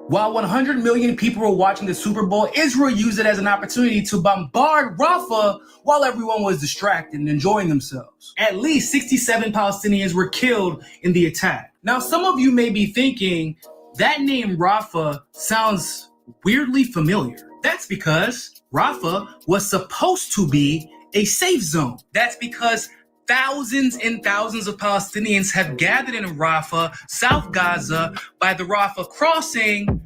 While 100 million people were watching the Super Bowl, Israel used it as an opportunity to bombard Rafah while everyone was distracted and enjoying themselves. At least 67 Palestinians were killed in the attack. Now, some of you may be thinking, that name Rafah sounds weirdly familiar. That's because Rafah was supposed to be a safe zone. That's because thousands and thousands of Palestinians have gathered in Rafah, South Gaza, by the Rafah crossing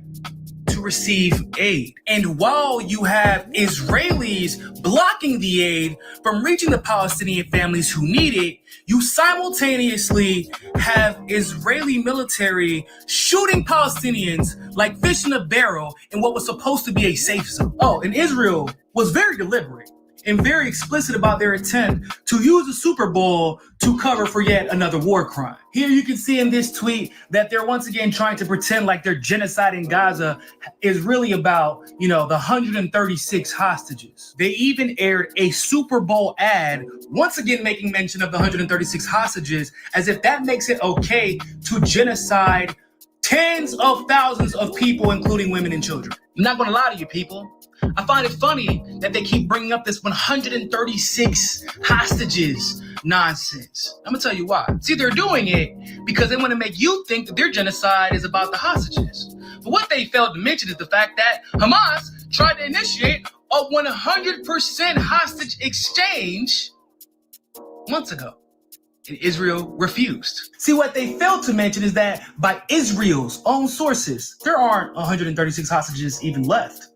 to receive aid. And while you have Israelis blocking the aid from reaching the Palestinian families who need it, you simultaneously have Israeli military shooting Palestinians like fish in a barrel in what was supposed to be a safe zone. Oh, and Israel was very deliberate and very explicit about their intent to use the Super Bowl to cover for yet another war crime. Here you can see in this tweet that they're once again trying to pretend like their genocide in Gaza is really about, the 136 hostages. They even aired a Super Bowl ad, once again making mention of the 136 hostages, as if that makes it okay to genocide tens of thousands of people, including women and children. I'm not gonna lie to you people. I find it funny that they keep bringing up this 136 hostages nonsense. I'm gonna tell you why. See, they're doing it because they want to make you think that their genocide is about the hostages. But what they failed to mention is the fact that Hamas tried to initiate a 100% hostage exchange months ago, and Israel refused. See, what they failed to mention is that by Israel's own sources, there aren't 136 hostages even left.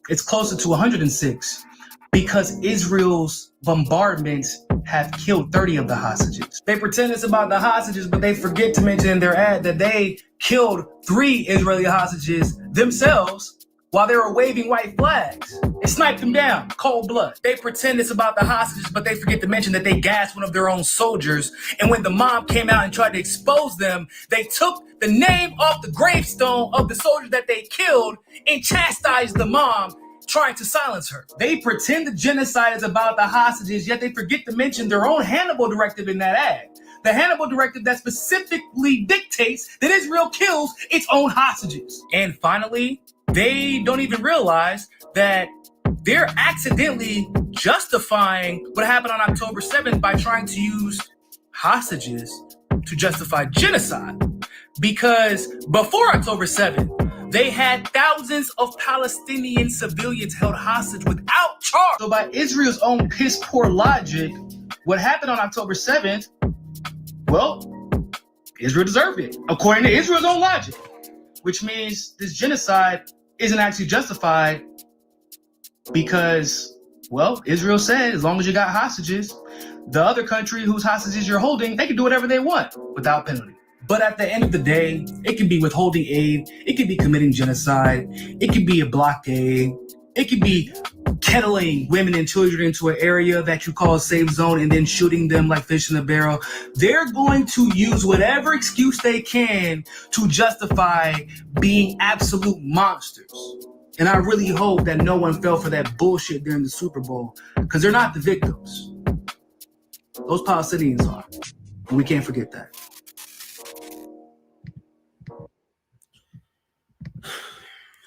It's closer to 106 because Israel's bombardments have killed 30 of the hostages. They pretend it's about the hostages, but they forget to mention in their ad that they killed 3 Israeli hostages themselves while they were waving white flags and sniped them down, cold blood. They pretend it's about the hostages, but they forget to mention that they gassed one of their own soldiers. And when the mob came out and tried to expose them, they took the name off the gravestone of the soldier that they killed and chastised the mom, trying to silence her. They pretend the genocide is about the hostages, yet they forget to mention their own Hannibal directive in that ad. The Hannibal directive that specifically dictates that Israel kills its own hostages. And finally, they don't even realize that they're accidentally justifying what happened on October 7th by trying to use hostages to justify genocide. Because before October 7th, they had thousands of Palestinian civilians held hostage without charge. So by Israel's own piss poor logic, what happened on October 7th, well, Israel deserved it, according to Israel's own logic, which means this genocide isn't actually justified because, well, Israel said as long as you got hostages, the other country whose hostages you're holding, they can do whatever they want without penalty. But at the end of the day, it can be withholding aid, it can be committing genocide, it can be a blockade, it can be kettling women and children into an area that you call a safe zone and then shooting them like fish in a barrel. They're going to use whatever excuse they can to justify being absolute monsters. And I really hope that no one fell for that bullshit during the Super Bowl, because they're not the victims. Those Palestinians are. And we can't forget that.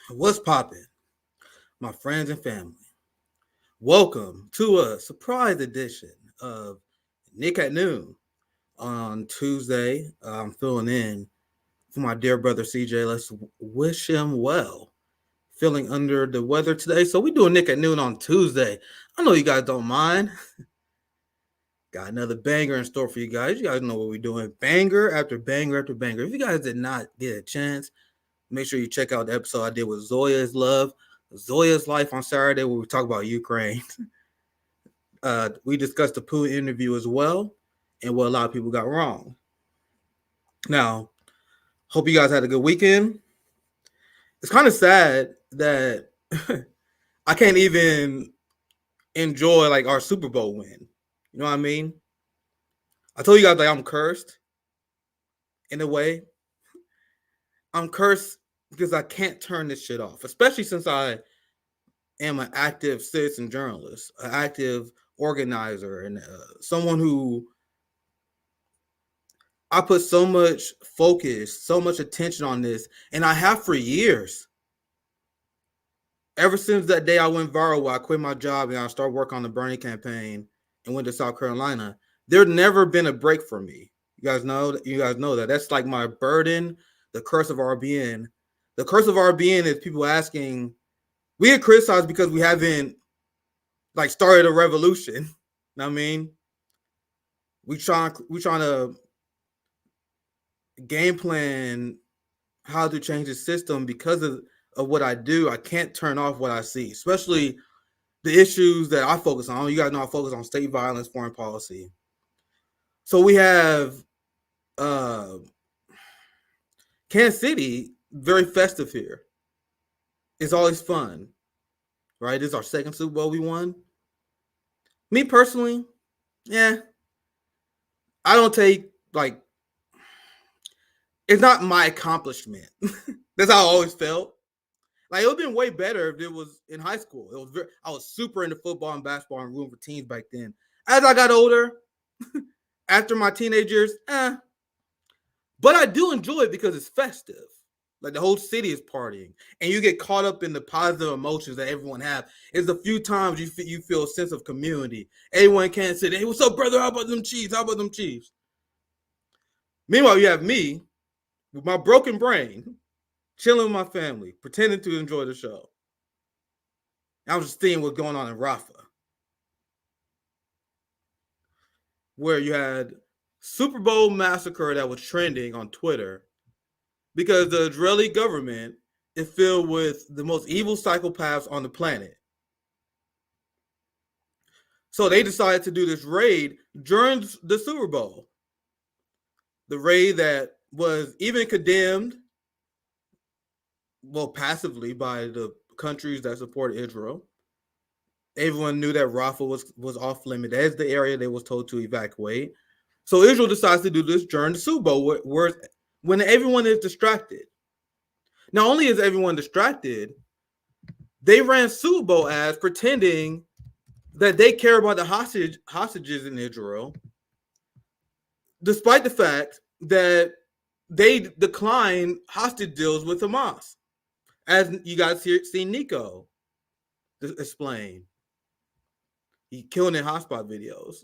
What's poppin', my friends and family? Welcome to a surprise edition of Nick at Noon on Tuesday. I'm filling in for my dear brother CJ. Let's wish him well. Feeling under the weather today, so we doing Nick at Noon on Tuesday. I know you guys don't mind. Got another banger in store for you guys. You guys know what we're doing. Banger after banger after banger. If you guys did not get a chance, make sure you check out the episode I did with Zoya's Life on Saturday, where we talk about Ukraine. We discussed the Putin interview as well and what a lot of people got wrong. Now, hope you guys had a good weekend. It's kind of sad that I can't even enjoy like our Super Bowl win. You know what I mean? I told you guys like I'm cursed in a way. I'm cursed because I can't turn this shit off, especially since I am an active citizen journalist, an active organizer, and someone who I put so much focus, so much attention on this, and I have for years. Ever since that day I went viral where I quit my job and I started working on the Bernie campaign and went to South Carolina, there's never been a break for me. You guys know that. That's like my burden, the curse of RBN. The curse of RBN is people asking, we get criticized because we haven't like started a revolution. You know what I mean? We trying to game plan how to change the system because of what I do. I can't turn off what I see, especially the issues that I focus on. You guys know I focus on state violence, foreign policy. So we have Kansas City, very festive here. It's always fun, right? This is our second Super Bowl we won. Me personally, yeah, I don't take like, it's not my accomplishment. That's how I always felt. Like, it would have been way better if it was in high school. I was super into football and basketball and rooting for teams back then. As I got older, after my teenage years, but I do enjoy it because it's festive. Like, the whole city is partying, and you get caught up in the positive emotions that everyone have. It's a few times you feel a sense of community. Everyone can't say, "Hey, what's up, brother? How about them Chiefs? How about them Chiefs?" Meanwhile, you have me with my broken brain, chilling with my family, pretending to enjoy the show. I was just seeing what's going on in Rafah, where you had Superbowl Massacre that was trending on Twitter because the Israeli government is filled with the most evil psychopaths on the planet. So they decided to do this raid during the Super Bowl. The raid that was even condemned, well, passively by the countries that support Israel. Everyone knew that Rafah was off limit. That is the area they was told to evacuate. So Israel decides to do this during the Super Bowl, when everyone is distracted. Not only is everyone distracted, they ran Super Bowl ads pretending that they care about the hostages in Israel, despite the fact that they decline hostage deals with Hamas, as you guys see Nico explain. He killing in hotspot videos.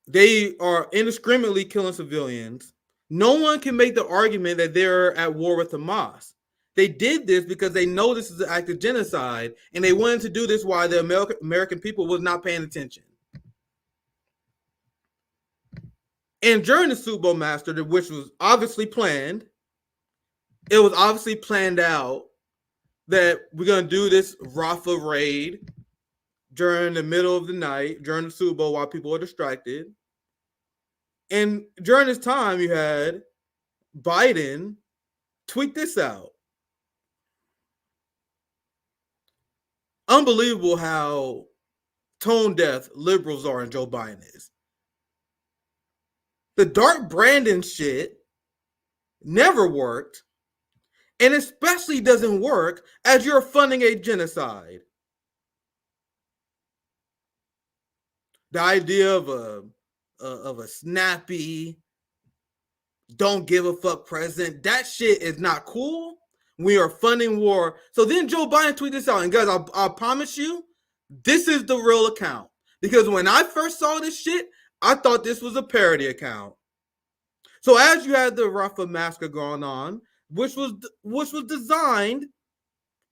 They are indiscriminately killing civilians. No one can make the argument that they're at war with Hamas. They did this because they know this is an act of genocide, and they wanted to do this while the American people was not paying attention. And during the Super Bowl Massacre, which was obviously planned, it was obviously planned out that we're going to do this Rafah raid during the middle of the night, during the Super Bowl while people are distracted. And during this time, you had Biden tweet this out. Unbelievable how tone deaf liberals are and Joe Biden is. The Dark Brandon shit never worked, and especially doesn't work as you're funding a genocide. The idea of a snappy, don't give a fuck president, that shit is not cool. We are funding war. So then Joe Biden tweeted this out, and guys, I promise you, this is the real account. Because when I first saw this shit, I thought this was a parody account. So as you had the Rafah massacre going on, which was designed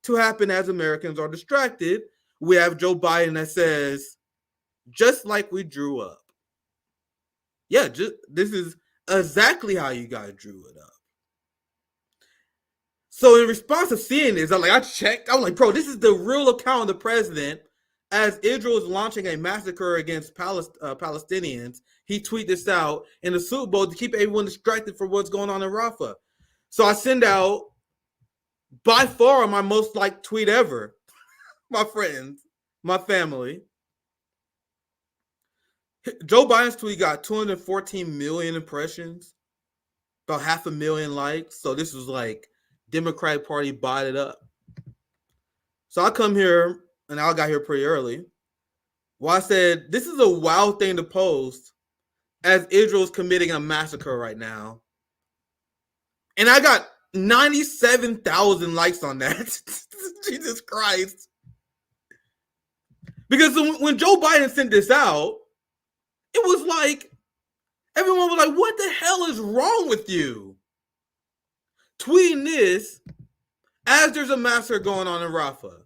to happen as Americans are distracted, we have Joe Biden that says, just like we drew up. Yeah, this is exactly how you guys drew it up. So in response to seeing this, I checked. I was like, bro, this is the real account of the president. As Israel is launching a massacre against Palestinians, he tweeted this out in the Super Bowl to keep everyone distracted from what's going on in Rafah. So I send out, by far, my most liked tweet ever. My friends, my family. Joe Biden's tweet got 214 million impressions, about 500,000 likes. So this was like Democratic Party bought it up. So I come here, and I got here pretty early. Well, I said, this is a wild thing to post as Israel's committing a massacre right now. And I got 97,000 likes on that. Jesus Christ. Because when Joe Biden sent this out, it was like, everyone was like, what the hell is wrong with you? Tweeting this as there's a massacre going on in Rafah.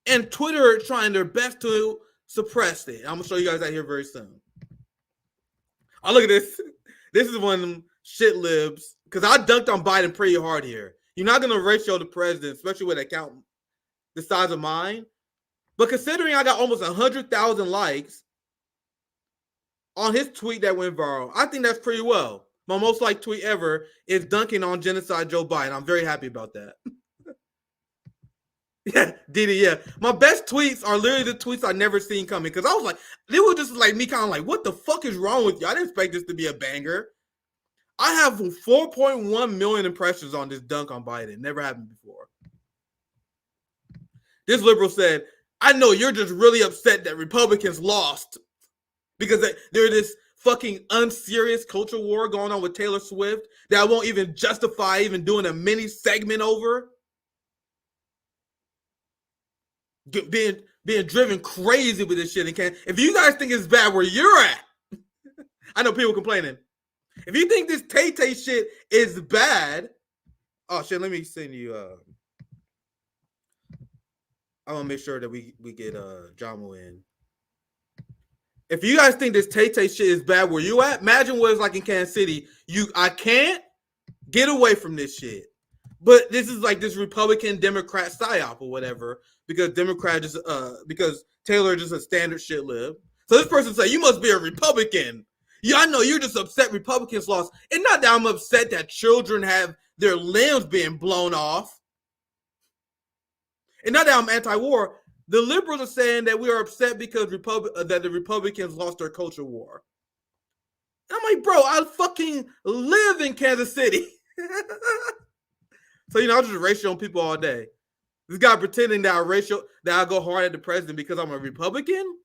And Twitter trying their best to suppress it. I'm going to show you guys that here very soon. Oh, look at this. This is one of them shit libs. Because I dunked on Biden pretty hard here. You're not going to ratio the president, especially with an account the size of mine. But considering I got almost 100,000 likes on his tweet that went viral, I think that's pretty well. My most liked tweet ever is dunking on genocide Joe Biden. I'm very happy about that. Yeah, Didi, yeah. My best tweets are literally the tweets I never seen coming. Because I was like, they were just like me kind of like, what the fuck is wrong with you? I didn't expect this to be a banger. I have 4.1 million impressions on this dunk on Biden. Never happened before. This liberal said, I know you're just really upset that Republicans lost because there's this fucking unserious culture war going on with Taylor Swift that I won't even justify even doing a mini segment over. Being driven crazy with this shit. And if you guys think it's bad where you're at, I know people complaining. If you think this Tay-Tay shit is bad, oh shit, let me send you. I want to make sure that we get Ajamu in. If you guys think this Tay-Tay shit is bad where you at, imagine what it's like in Kansas City. I can't get away from this shit. But this is like this Republican Democrat psyop or whatever, because because Taylor is just a standard shit lib. So this person say, you must be a Republican. Yeah, I know you're just upset Republicans lost. And not that I'm upset that children have their limbs being blown off. And not that I'm anti-war. The liberals are saying that we are upset because that the Republicans lost their culture war. And I'm like, bro, I fucking live in Kansas City. So, I'll just ratio on people all day. This guy pretending that I go hard at the president because I'm a Republican.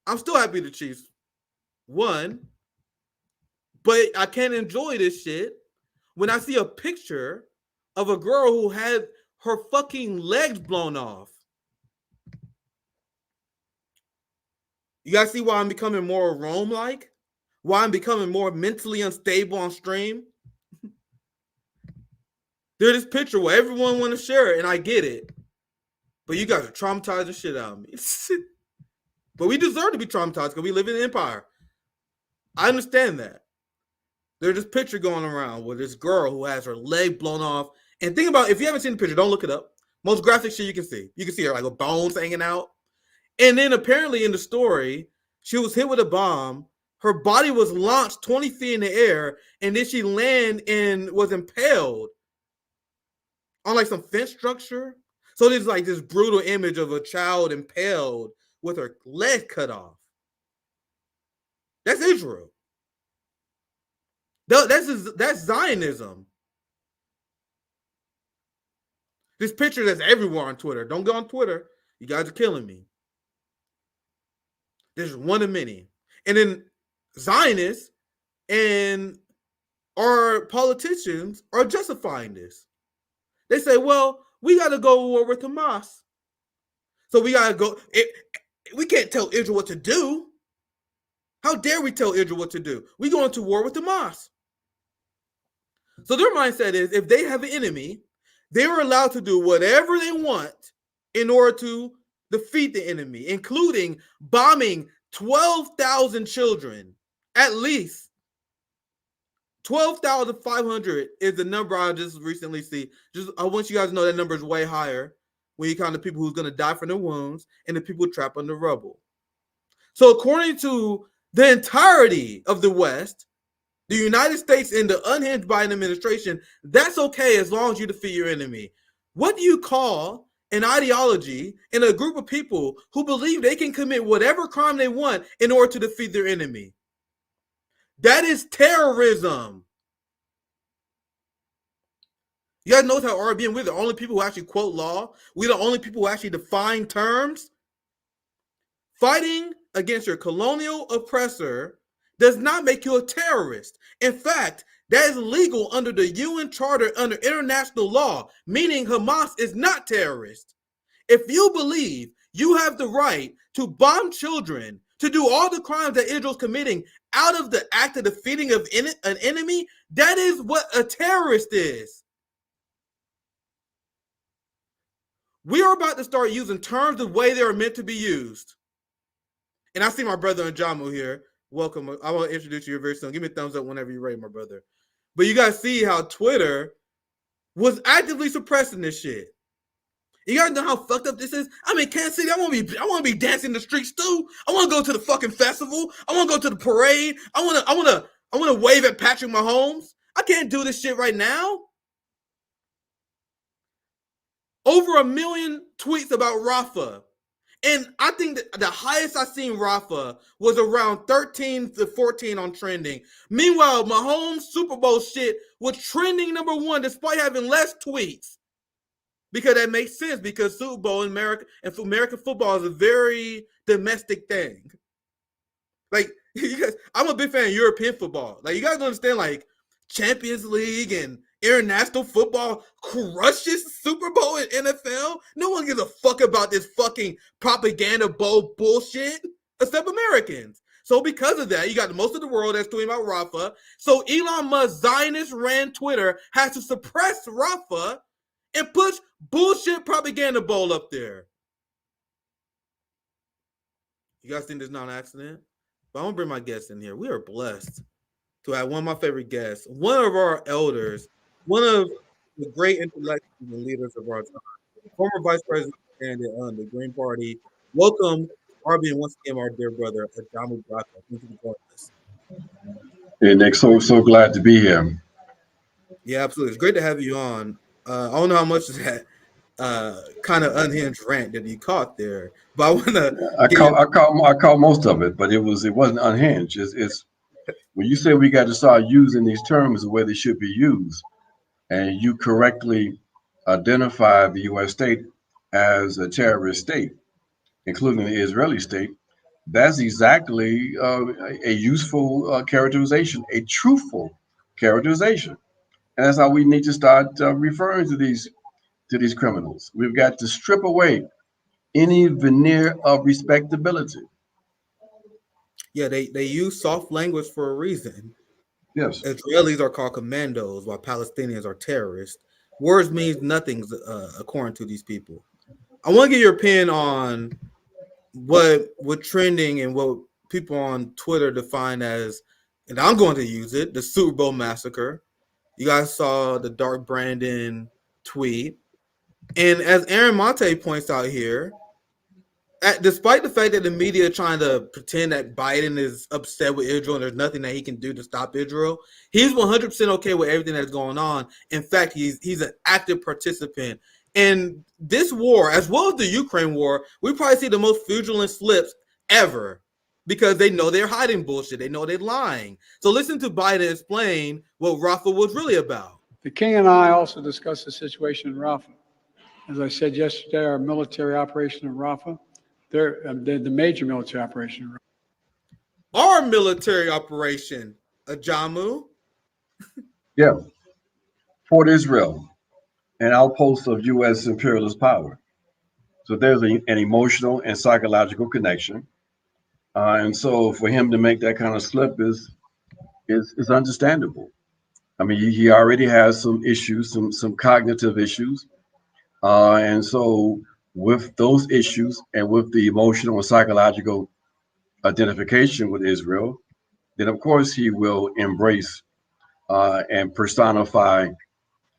I'm still happy the Chiefs won, but I can't enjoy this shit when I see a picture of a girl who had her fucking legs blown off. You guys see why I'm becoming more Rome-like? Why I'm becoming more mentally unstable on stream? There's this picture where everyone want to share it, and I get it. But you guys are traumatizing the shit out of me. But we deserve to be traumatized because we live in an empire. I understand that. There's this picture going around with this girl who has her leg blown off. And think about, if you haven't seen the picture, don't look it up. Most graphic shit you can see. You can see her like with bones hanging out. And then apparently in the story, she was hit with a bomb. Her body was launched 20 feet in the air. And then she landed and was impaled on like some fence structure. So there's like this brutal image of a child impaled with her leg cut off. That's Israel. That's Zionism. This picture that's everywhere on Twitter. Don't go on Twitter. You guys are killing me. There's one of many. And then Zionists and our politicians are justifying this. They say, well, we got to go to war with Hamas. So we got to go. We can't tell Israel what to do. How dare we tell Israel what to do? We go into war with Hamas. So their mindset is if they have an enemy, they are allowed to do whatever they want in order to defeat the enemy, including bombing 12,000 children. At least 12,500 is the number I just recently see. I want you guys to know that number is way higher when you count the people who's going to die from their wounds and the people trapped under rubble. So according to the entirety of the West, the United States and the unhinged Biden administration, that's okay as long as you defeat your enemy. What do you call an ideology in a group of people who believe they can commit whatever crime they want in order to defeat their enemy? That is terrorism. You guys notice how RBN, we're the only people who actually quote law. We're the only people who actually define terms. Fighting against your colonial oppressor does not make you a terrorist. In fact, that is legal under the UN Charter under international law, meaning Hamas is not terrorist. If you believe you have the right to bomb children, to do all the crimes that Israel's committing out of the act of defeating of an enemy, that is what a terrorist is. We are about to start using terms the way they are meant to be used. And I see my brother Ajamu here. Welcome. I want to introduce you very soon. Give me a thumbs up whenever you're ready, my brother. But you guys see how Twitter was actively suppressing this shit. You guys know how fucked up this is? I'm in Kansas City. I want to be dancing in the streets too. I want to go to the fucking festival. I want to go to the parade. I want to wave at Patrick Mahomes. I can't do this shit right now. Over 1 million tweets about Rafah. And I think that the highest I seen Rafah was around 13 to 14 on trending. Meanwhile, Mahomes Super Bowl shit was trending number 1 despite having less tweets. Because that makes sense, because Super Bowl in America and American football is a very domestic thing. Like, you guys, I'm a big fan of European football. Like, you guys understand, like, Champions League and international football crushes Super Bowl and NFL. No one gives a fuck about this fucking propaganda bowl bullshit except Americans. So because of that, you got most of the world that's tweeting about Rafah. So Elon Musk, Zionist ran Twitter, has to suppress Rafah and push bullshit propaganda bowl up there. You guys think this is not an accident? But I'm gonna bring my guests in here. We are blessed to have one of my favorite guests, one of our elders, one of the great intellectuals and leaders of our time, former Vice President on the Green Party. Welcome, RBN, once again, our dear brother, Ajamu Baraka. Thank you for joining us. Hey, Nick, so glad to be here. Yeah, absolutely. It's great to have you on. I don't know how much of that kind of unhinged rant that you caught there, but I want to. I caught most of it, but it wasn't unhinged. It's when you say we got to start using these terms the way they should be used, and you correctly identify the U.S. state as a terrorist state, including the Israeli state. That's exactly a useful characterization, a truthful characterization, and that's how we need to start referring to these criminals. We've got to strip away any veneer of respectability. Yeah, they use soft language for a reason. Yes. Israelis are called commandos while Palestinians are terrorists. Words means nothing according to these people. I want to get your opinion on what trending and what people on Twitter define as, and I'm going to use it, the Superbowl Massacre. You guys saw the Dark Brandon tweet. And as Aaron Monte points out here, despite the fact that the media are trying to pretend that Biden is upset with Israel and there's nothing that he can do to stop Israel, he's 100% okay with everything that's going on. In fact, he's an active participant. In this war, as well as the Ukraine war, we probably see the most fraudulent slips ever because they know they're hiding bullshit. They know they're lying. So listen to Biden explain what Rafah was really about. The king and I also discussed the situation in Rafah. As I said yesterday, our military operation in Rafah, they're the major military operation in Rafah. Our military operation, Ajamu. Yeah. Fort Israel, an outpost of U.S. imperialist power. So there's an emotional and psychological connection. And so for him to make that kind of slip is understandable. I mean, he already has some issues, some cognitive issues. And so with those issues and with the emotional and psychological identification with Israel, then of course he will embrace and personify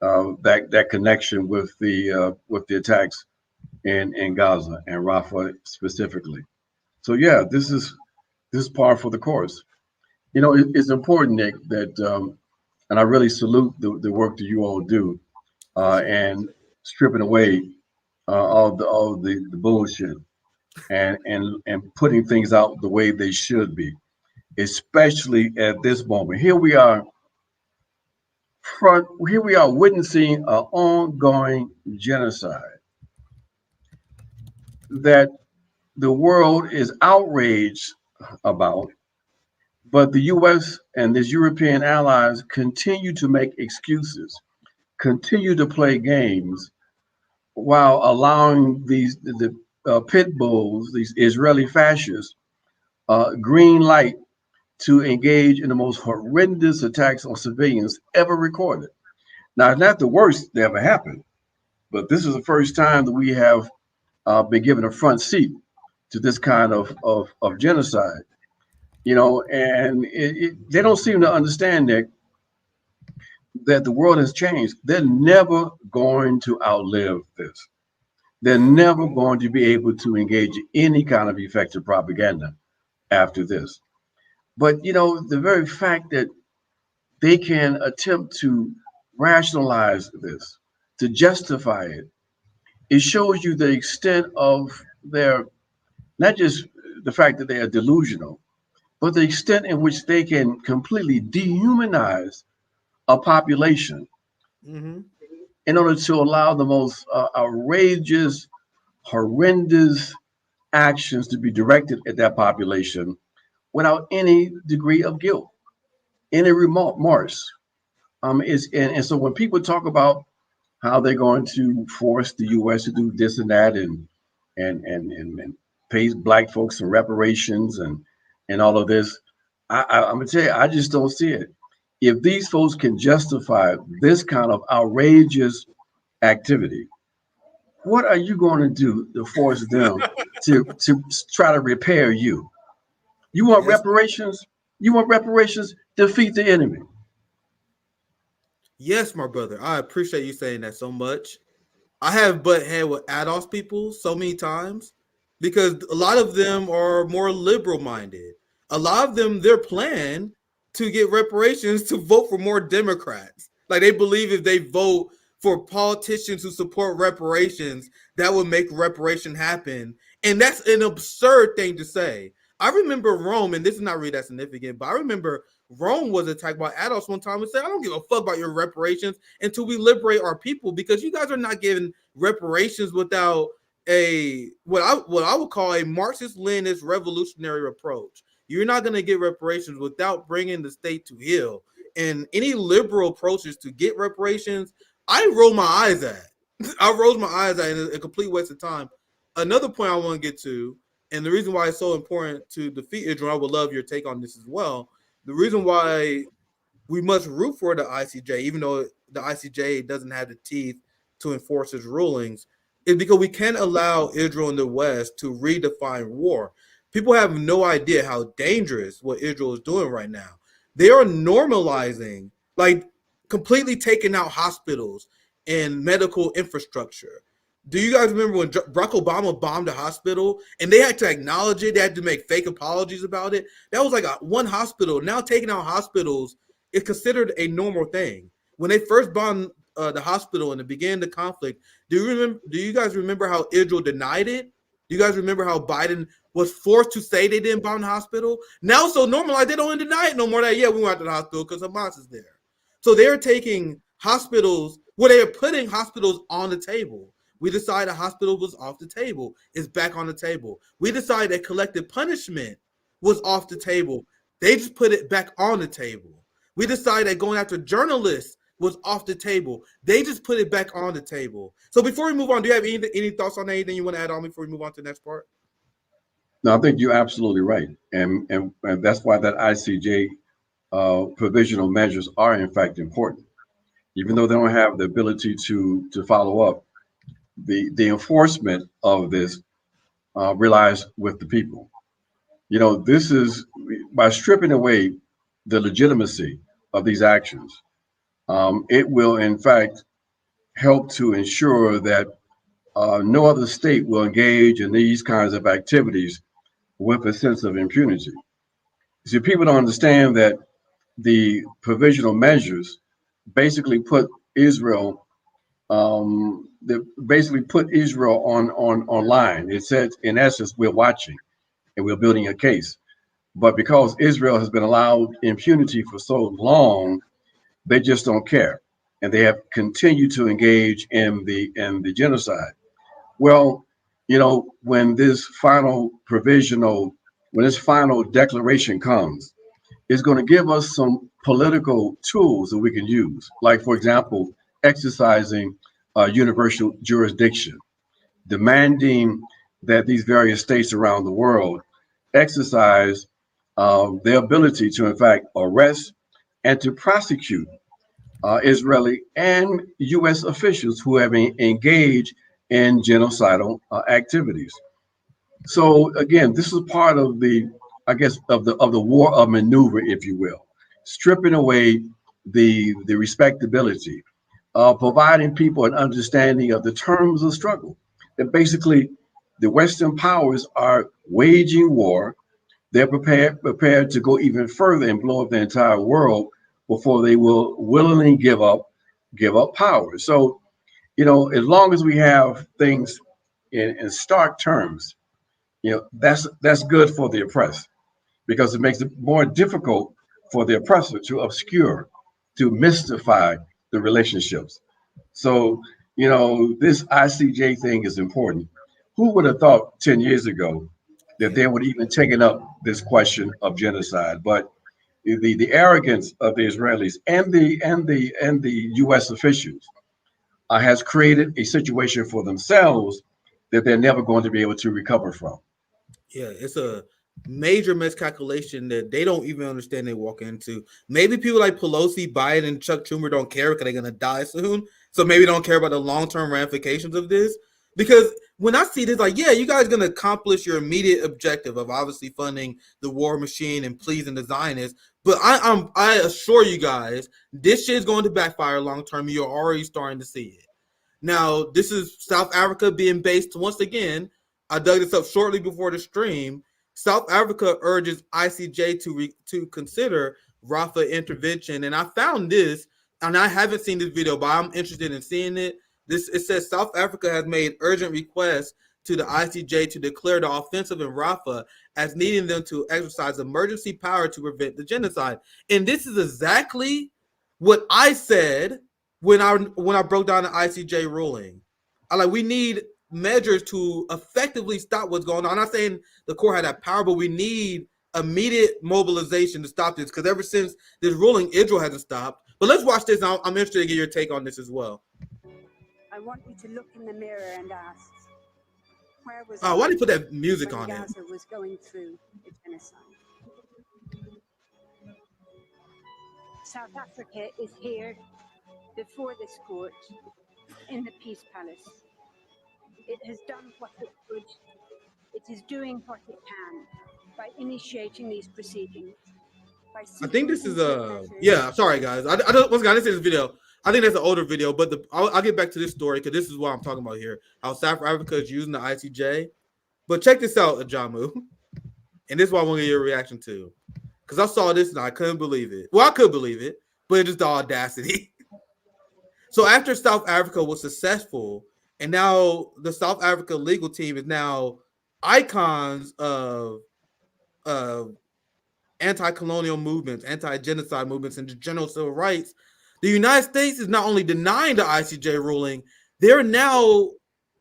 that connection with the attacks in Gaza and Rafah specifically. So yeah, this is par for the course. You know, it's important, Nick, that and I really salute the work that you all do and stripping away all the bullshit and putting things out the way they should be, especially at this moment. Here we are witnessing an ongoing genocide that the world is outraged about, but the U.S. and its European allies continue to make excuses, continue to play games, while allowing the pit bulls, these Israeli fascists, green light to engage in the most horrendous attacks on civilians ever recorded. Now, it's not the worst that ever happened, but this is the first time that we have been given a front seat to this kind of genocide. And they don't seem to understand that the world has changed. They're never going to outlive this. They're never going to be able to engage in any kind of effective propaganda after this. But the very fact that they can attempt to rationalize this, to justify it, it shows you the extent of their, not just the fact that they are delusional, but the extent in which they can completely dehumanize a population in order to allow the most outrageous, horrendous actions to be directed at that population without any degree of guilt, any remorse. So when people talk about how they're going to force the U.S. to do this and that and pay black folks some reparations and all of this, I'm gonna tell you, I just don't see it. If these folks can justify this kind of outrageous activity, what are you going to do to force them to try to repair you? You want reparations? You want reparations? Defeat the enemy. Yes, my brother. I appreciate you saying that so much. I have butt head with ADOS people so many times because a lot of them are more liberal minded. A lot of them, their plan to get reparations to vote for more Democrats. Like they believe if they vote for politicians who support reparations, that would make reparation happen. And that's an absurd thing to say. I remember Rome, and this is not really that significant, but I remember Rome was attacked by adults one time and said, I don't give a fuck about your reparations until we liberate our people, because you guys are not giving reparations without what I would call a Marxist-Leninist revolutionary approach. You're not going to get reparations without bringing the state to heel. And any liberal approaches to get reparations, I roll my eyes at. I rolled my eyes at in a complete waste of time. Another point I want to get to, and the reason why it's so important to defeat Israel, I would love your take on this as well. The reason why we must root for the ICJ, even though the ICJ doesn't have the teeth to enforce its rulings, is because we can't allow Israel and the West to redefine war. People have no idea how dangerous what Israel is doing right now. They are normalizing, like completely taking out hospitals and medical infrastructure. Do you guys remember when Barack Obama bombed a hospital and they had to acknowledge it? They had to make fake apologies about it. That was like one hospital. Now taking out hospitals is considered a normal thing. When they first bombed the hospital and it began the conflict, do you guys remember how Israel denied it? Do you guys remember how Biden was forced to say they didn't bomb the hospital? Now so normalized, they don't deny it no more. That, yeah, we went to the hospital because Hamas is there. So they're taking hospitals, where they are putting hospitals on the table. We decided a hospital was off the table. It's back on the table. We decided that collective punishment was off the table. They just put it back on the table. We decided that going after journalists was off the table. They just put it back on the table. So before we move on, do you have any thoughts on anything you want to add on before we move on to the next part? No, I think you're absolutely right. And that's why that ICJ provisional measures are in fact important. Even though they don't have the ability to follow up, the enforcement of this relies with the people. This is by stripping away the legitimacy of these actions. It will, in fact, help to ensure that no other state will engage in these kinds of activities with a sense of impunity. See, people don't understand that the provisional measures basically put Israel on online. It said, in essence, we're watching and we're building a case. But because Israel has been allowed impunity for so long, they just don't care, and they have continued to engage in the genocide. Well, you know, when this final declaration comes, it's going to give us some political tools that we can use. Like, for example, exercising universal jurisdiction, demanding that these various states around the world exercise their ability to, in fact, arrest and to prosecute Israeli and U.S. officials who have engaged in genocidal activities. So again, this is part of the, I guess, of the war of maneuver, if you will, stripping away the respectability, providing people an understanding of the terms of struggle. That basically, the Western powers are waging war. They're prepared to go even further and blow up the entire world before they will willingly give up power. So, you know, as long as we have things in stark terms, you know, that's good for the oppressed, because it makes it more difficult for the oppressor to obscure, to mystify the relationships. So, you know, this ICJ thing is important. Who would have thought 10 years ago that they would even taken up this question of genocide? But the arrogance of the Israelis and the U.S. officials has created a situation for themselves that they're never going to be able to recover from. Yeah, it's a major miscalculation that they don't even understand they walk into. Maybe people like Pelosi, Biden, and Chuck Schumer don't care because they're going to die soon. So maybe don't care about the long-term ramifications of this. Because when I see this, like, yeah, you guys are going to accomplish your immediate objective of obviously funding the war machine and pleasing the Zionists. But I assure you guys, this shit is going to backfire long-term. You're already starting to see it. Now, this is South Africa being based, once again, I dug this up shortly before the stream. South Africa urges ICJ to consider Rafah intervention. And I found this, and I haven't seen this video, but I'm interested in seeing it. It says South Africa has made urgent requests to the ICJ to declare the offensive in Rafah as needing them to exercise emergency power to prevent the genocide. And this is exactly what I said when I broke down the ICJ ruling. We need measures to effectively stop what's going on. I'm not saying the court had that power, but we need immediate mobilization to stop this, because ever since this ruling, Israel hasn't stopped. But let's watch this. I'm interested to get your take on this as well. I want you to look in the mirror and ask, where was why do you put that music on it? Gaza was going through a genocide. South Africa is here before this court in the Peace Palace. It has done what it could. It is doing what it can by initiating these proceedings. I think this is yeah. Sorry guys, I don't. Once again, I didn't see this video. I think that's an older video, but I'll get back to this story because this is what I'm talking about here. How South Africa is using the ICJ. But check this out, Ajamu, and this is what I want to get your reaction to, because I saw this and I couldn't believe it. Well, I could believe it, but it's just the audacity. So after South Africa was successful, and now the South Africa legal team is now icons of anti-colonial movements, anti-genocide movements, and general civil rights, the United States is not only denying the ICJ ruling, they're now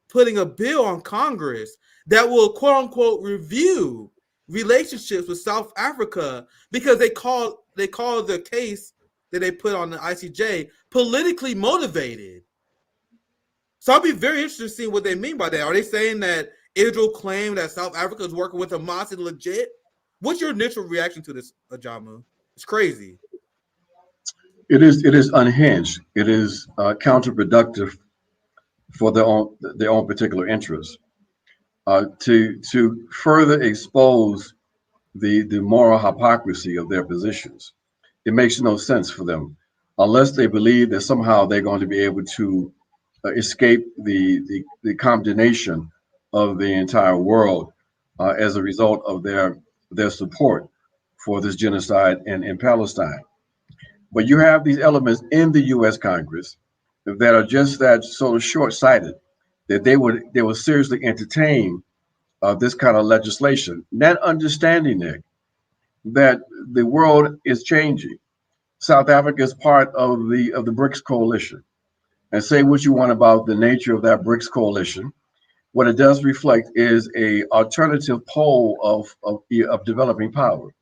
putting a bill on Congress that will, quote unquote, review relationships with South Africa, because they call the case that they put on the ICJ politically motivated. So I'll be very interested in seeing what they mean by that. Are they saying that Israel claimed that South Africa is working with Hamas is legit? What's your initial reaction to this, Ajamu? It's crazy. It is unhinged. It is counterproductive for their own particular interests. To further expose the moral hypocrisy of their positions. It makes no sense for them unless they believe that somehow they're going to be able to escape the condemnation of the entire world as a result of their support for this genocide in Palestine. But you have these elements in the U.S. Congress that are just that sort of short-sighted that they would seriously entertain this kind of legislation, not understanding, Nick, that the world is changing. South Africa is part of the BRICS coalition, and say what you want about the nature of that BRICS coalition. what it does reflect is a alternative pole of developing power.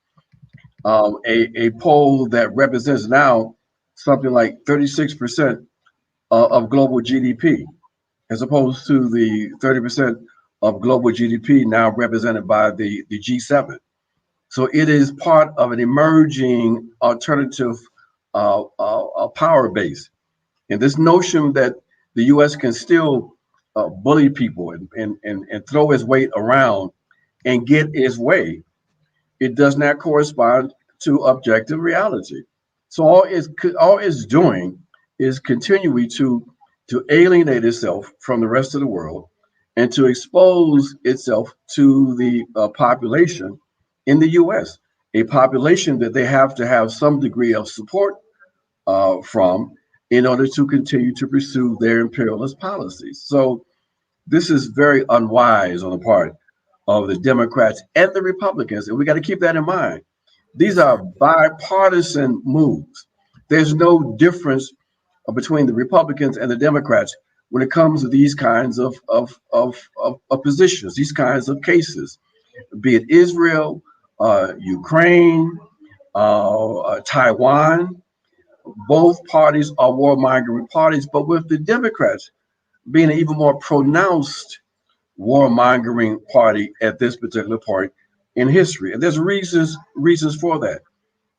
A poll that represents now something like 36% of global GDP, as opposed to the 30% of global GDP now represented by the G7. So it is part of an emerging alternative power base. And this notion that the U.S. can still bully people and throw its weight around and get its way, it does not correspond to objective reality. So all it's doing is continuing to alienate itself from the rest of the world and to expose itself to the population in the U.S., a population that they have to have some degree of support from in order to continue to pursue their imperialist policies. So this is very unwise on the part of the Democrats and the Republicans, and we got to keep that in mind. These are bipartisan moves. There's no difference between the Republicans and the Democrats when it comes to these kinds of positions, these kinds of cases, be it Israel, Ukraine, Taiwan. Both parties are warmongering parties, but with the Democrats being an even more pronounced warmongering party at this particular point in history. And there's reasons for that.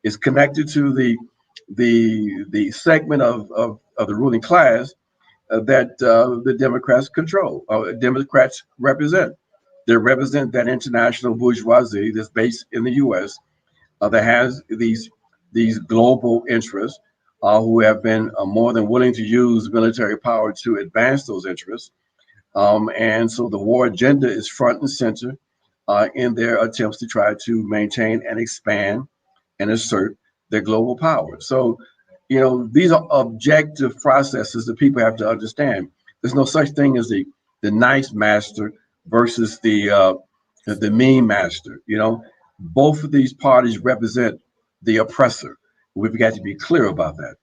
It's connected to the segment of the ruling class that the Democrats control, Democrats represent. They represent that international bourgeoisie that's based in the U.S. That has these global interests who have been more than willing to use military power to advance those interests. And so the war agenda is front and center in their attempts to try to maintain and expand and assert their global power. So, these are objective processes that people have to understand. There's no such thing as the nice master versus the mean master. Both of these parties represent the oppressor. We've got to be clear about that.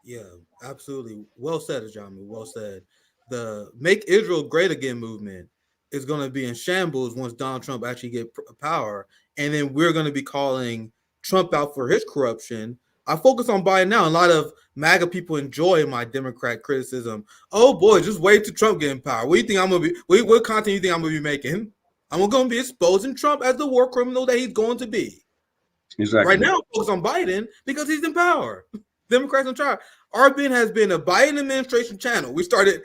Yeah, absolutely. Well said, Ajamu. Well said. The Make Israel Great Again movement is going to be in shambles once Donald Trump actually get power. And then we're going to be calling Trump out for his corruption. I focus on Biden now. A lot of MAGA people enjoy my Democrat criticism. Oh boy, just wait till Trump get in power. What do you think I'm going to be? What content do you think I'm going to be making? I'm going to be exposing Trump as the war criminal that he's going to be. Exactly. Right now, focus on Biden because he's in power. Democrats in charge. RBN has been a Biden administration channel. We started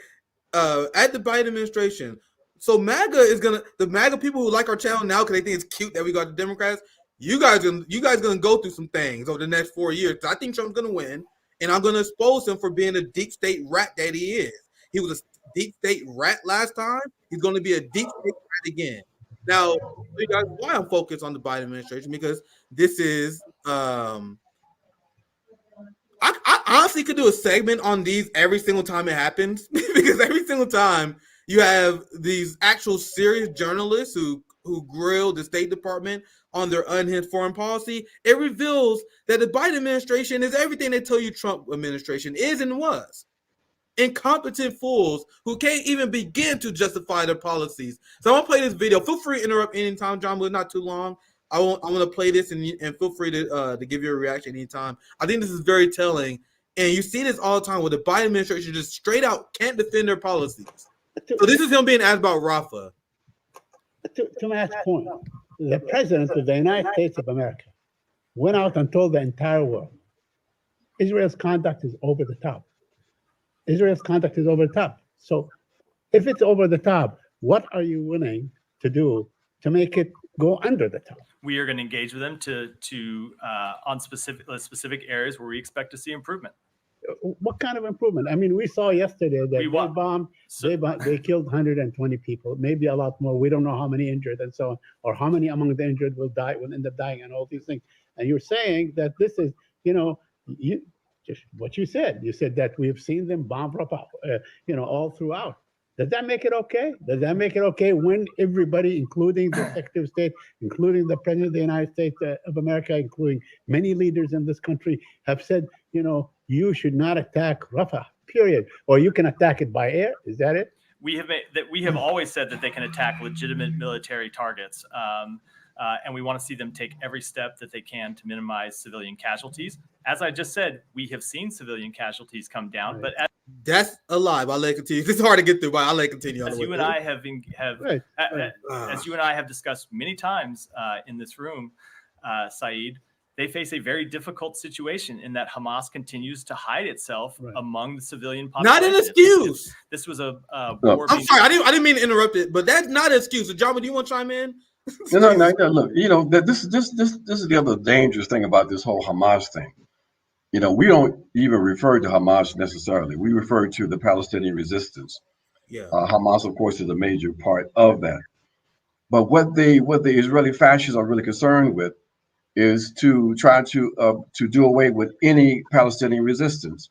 at the Biden administration. So the MAGA people who like our channel now because they think it's cute that we got the Democrats. You guys gonna go through some things over the next 4 years. I think Trump's gonna win, and I'm gonna expose him for being a deep state rat that he is. He was a deep state rat last time. He's gonna be a deep state rat again. Now, you guys, why I'm focused on the Biden administration because this is I honestly could do a segment on these every single time it happens because every single time you have these actual serious journalists who grill the State Department on their unhinged foreign policy. It reveals that the Biden administration is everything they tell you Trump administration is and was. Incompetent fools who can't even begin to justify their policies. So I'm gonna play this video. Feel free to interrupt anytime, John, but not too long. I'm gonna play this and feel free to give your reaction anytime. I think this is very telling, and you see this all the time where the Biden administration just straight out can't defend their policies. So this is him being asked about Rafah. To Matt's point, the president of the United States of America went out and told the entire world, Israel's conduct is over the top. Israel's conduct is over the top. So if it's over the top, what are you willing to do to make it go under the top? We are going to engage with them on specific areas where we expect to see improvement. What kind of improvement? I mean, we saw yesterday that they killed 120 people, maybe a lot more. We don't know how many injured and so on, or how many among the injured will end up dying and all these things. And you're saying that this is, just what you said. You said that we've seen them bomb Rafah, all throughout. Does that make it okay? Does that make it okay when everybody, including the Secretary of State, including the President of the United States of America, including many leaders in this country, have said, you should not attack Rafah, period. Or you can attack it by air? Is that it? we have always said that they can attack legitimate military targets, and we want to see them take every step that they can to minimize civilian casualties. As I just said, we have seen civilian casualties come down, but that's a lie. But I'll let it continue. It's hard to get through, but I'll let it continue. As you and I have discussed many times in this room, Saeed, they face a very difficult situation in that Hamas continues to hide itself among the civilian population. Not an excuse. This was a war. I'm sorry, I didn't mean to interrupt it, but that's not an excuse. So, John, do you want to chime in? No. Look, this is the other dangerous thing about this whole Hamas thing. We don't even refer to Hamas necessarily. We refer to the Palestinian resistance. Yeah. Hamas, of course, is a major part of that. But what the Israeli fascists are really concerned with is to try to do away with any Palestinian resistance.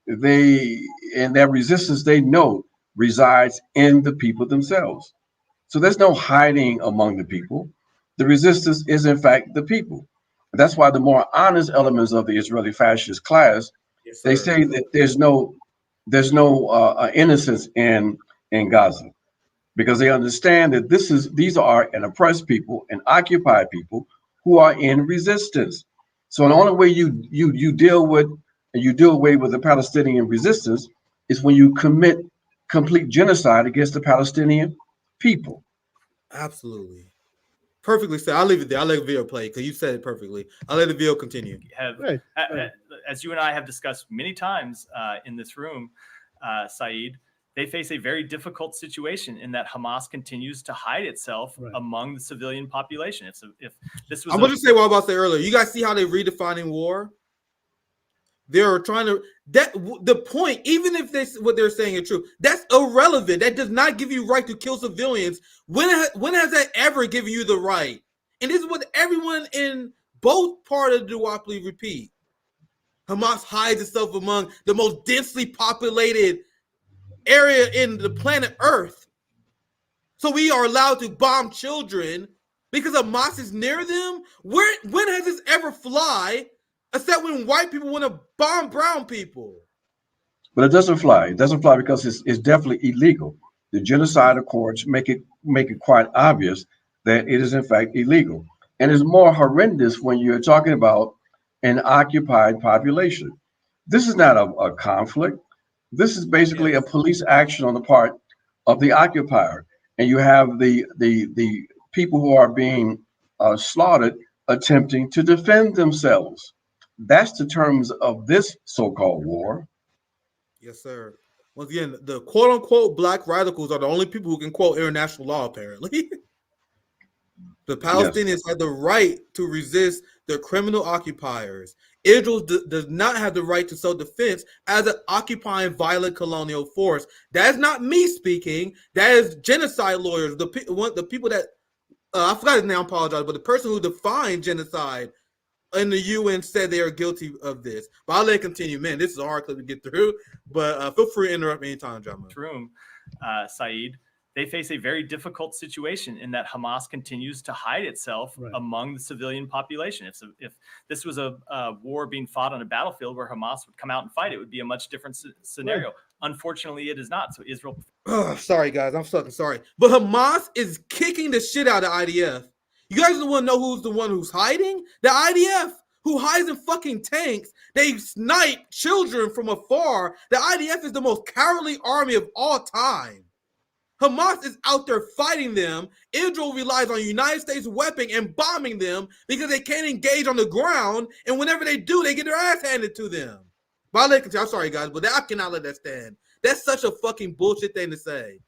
And that resistance, they know, resides in the people themselves. So there's no hiding among the people. The resistance is, in fact, the people. That's why the more honest elements of the Israeli fascist class, they say that there's no innocence in Gaza, because they understand that these are an oppressed people, an occupied people who are in resistance. So the only way you deal away with the Palestinian resistance is when you commit complete genocide against the Palestinian people. Absolutely. Perfectly said. I'll leave it there. I'll let the video play because you said it perfectly. I'll let the video continue. As you and I have discussed many times in this room, Saeed, they face a very difficult situation in that Hamas continues to hide itself among the civilian population. If this was, I'm going to say what I was about to say earlier. You guys see how they're redefining war? They're trying to the point, even if what they're saying is true, that's irrelevant. That does not give you right to kill civilians. When has that ever given you the right? And this is what everyone in both parts of the duopoly repeat. Hamas hides itself among the most densely populated area in the planet Earth. So we are allowed to bomb children because Hamas is near them? When has this ever fly? Except when white people want to bomb brown people. But it doesn't fly. It doesn't fly because it's definitely illegal. The genocide courts make it quite obvious that it is in fact illegal. And it's more horrendous when you're talking about an occupied population. This is not a conflict. This is basically a police action on the part of the occupier. And you have the people who are being slaughtered attempting to defend themselves. That's the terms of this so-called war. Yes, sir. Once again, the quote-unquote black radicals are the only people who can quote international law, apparently. The Palestinians had the right to resist their criminal occupiers. Israel does not have the right to self-defense as an occupying violent colonial force. That is not me speaking. That is genocide lawyers. The people that, I forgot his name, I apologize, but the person who defined genocide in the UN said they are guilty of this. But I'll let it continue. Man, this is a hard clip to get through. But feel free to interrupt me anytime, John. Room, Saeed, they face a very difficult situation in that Hamas continues to hide itself among the civilian population. If this was a war being fought on a battlefield where Hamas would come out and fight, it would be a much different scenario. Unfortunately, it is not. So Israel. Oh, sorry, guys. I'm fucking sorry. But Hamas is kicking the shit out of IDF. You guys want to know who's the one who's hiding? The IDF, who hides in fucking tanks. They snipe children from afar. The IDF is the most cowardly army of all time. Hamas is out there fighting them. Israel relies on United States weapons and bombing them because they can't engage on the ground. And whenever they do, they get their ass handed to them. But I'm sorry, guys, but I cannot let that stand. That's such a fucking bullshit thing to say.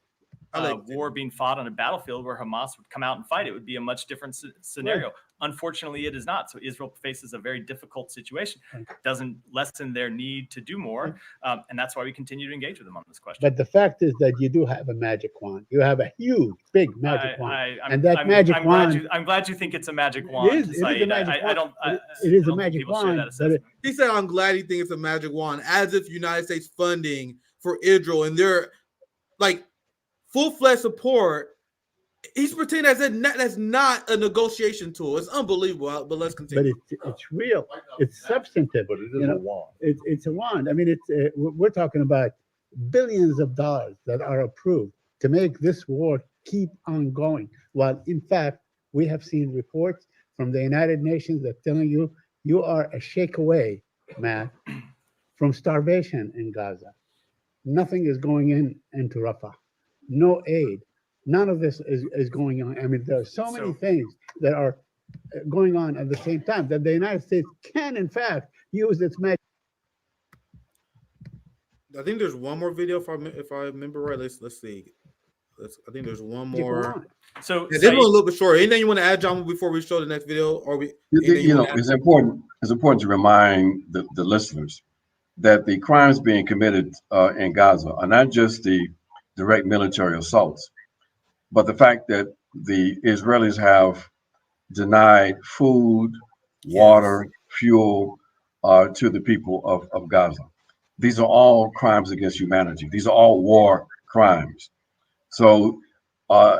War being fought on a battlefield where Hamas would come out and fight, it would be a much different scenario. Unfortunately, it is not. So Israel faces a very difficult situation. Doesn't lessen their need to do more. And that's why we continue to engage with them on this question. But the fact is that you do have a magic wand. You have a huge, big magic wand. I'm glad you think it's a magic wand. It is a magic wand. It is a magic wand. He said, I'm glad he thinks it's a magic wand, as if United States funding for Israel and they're like full-fledged support. He's pretending that's not a negotiation tool. It's unbelievable, but let's continue. But it's real. It's substantive. But it is a wand. It's a wand. I mean, we're talking about billions of dollars that are approved to make this war keep on going. While in fact, we have seen reports from the United Nations that telling you, you are a shake away, Matt, from starvation in Gaza. Nothing is going into Rafah. No aid. None of this is going on. I mean, there are so many things that are going on at the same time that the United States can, in fact, use its magic. I think there's one more video if I remember right. Let's see. I think there's one more. So this one a little bit short. Anything you want to add, John, before we show the next video? Or it's important to remind the listeners that the crimes being committed in Gaza are not just the direct military assaults, but the fact that the Israelis have denied food, water, fuel to the people of Gaza. These are all crimes against humanity. These are all war crimes. So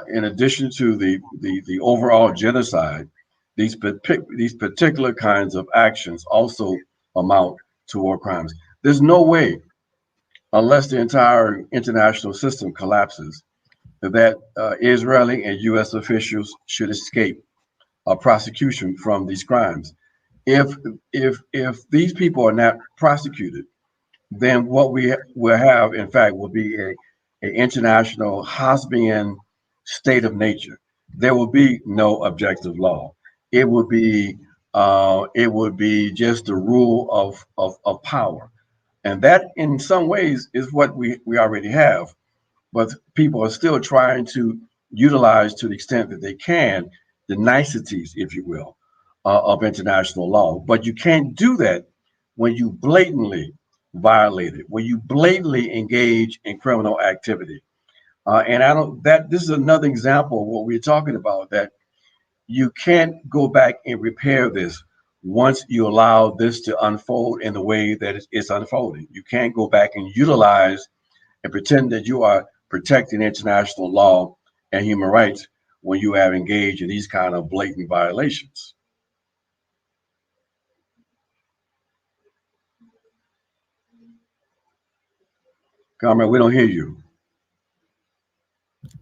in addition to the overall genocide, these particular kinds of actions also amount to war crimes. There's no way, unless the entire international system collapses, that Israeli and U.S. officials should escape prosecution from these crimes. If these people are not prosecuted, then what we will have, in fact, will be an international Hosbian state of nature. There will be no objective law. It would be just the rule of power. And that, in some ways, is what we already have. But people are still trying to utilize, to the extent that they can, the niceties, if you will, of international law. But you can't do that when you blatantly violate it, when you blatantly engage in criminal activity. And this is another example of what we're talking about, that you can't go back and repair this once you allow this to unfold in the way that it's unfolding. You can't go back and utilize and pretend that you are protecting international law and human rights when you have engaged in these kind of blatant violations. Comrade, we don't hear you.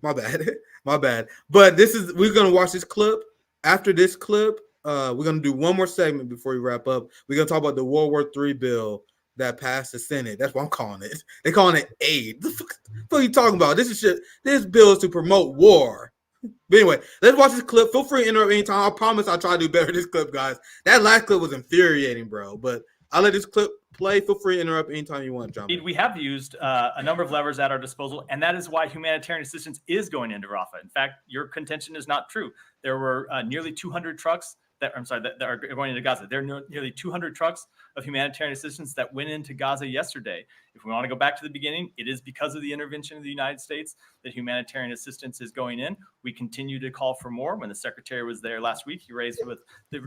My bad. But we're gonna watch this clip. After this clip, we're gonna do one more segment before we wrap up. We're gonna talk about the World War III bill that passed the Senate. That's what I'm calling it. They're calling it aid. The fuck are you talking about? This is shit. This bill is to promote war. But anyway, let's watch this clip. Feel free to interrupt anytime. I promise I'll try to do better this clip, guys. That last clip was infuriating, bro. But I'll let this clip play. Feel free to interrupt anytime you want, John. We have used a number of levers at our disposal, and that is why humanitarian assistance is going into Rafah. In fact, your contention is not true. There were nearly 200 trucks that are going into Gaza. There are nearly 200 trucks of humanitarian assistance that went into Gaza yesterday. If we want to go back to the beginning, it is because of the intervention of the United States that humanitarian assistance is going in. We continue to call for more. When the secretary was there last week, he raised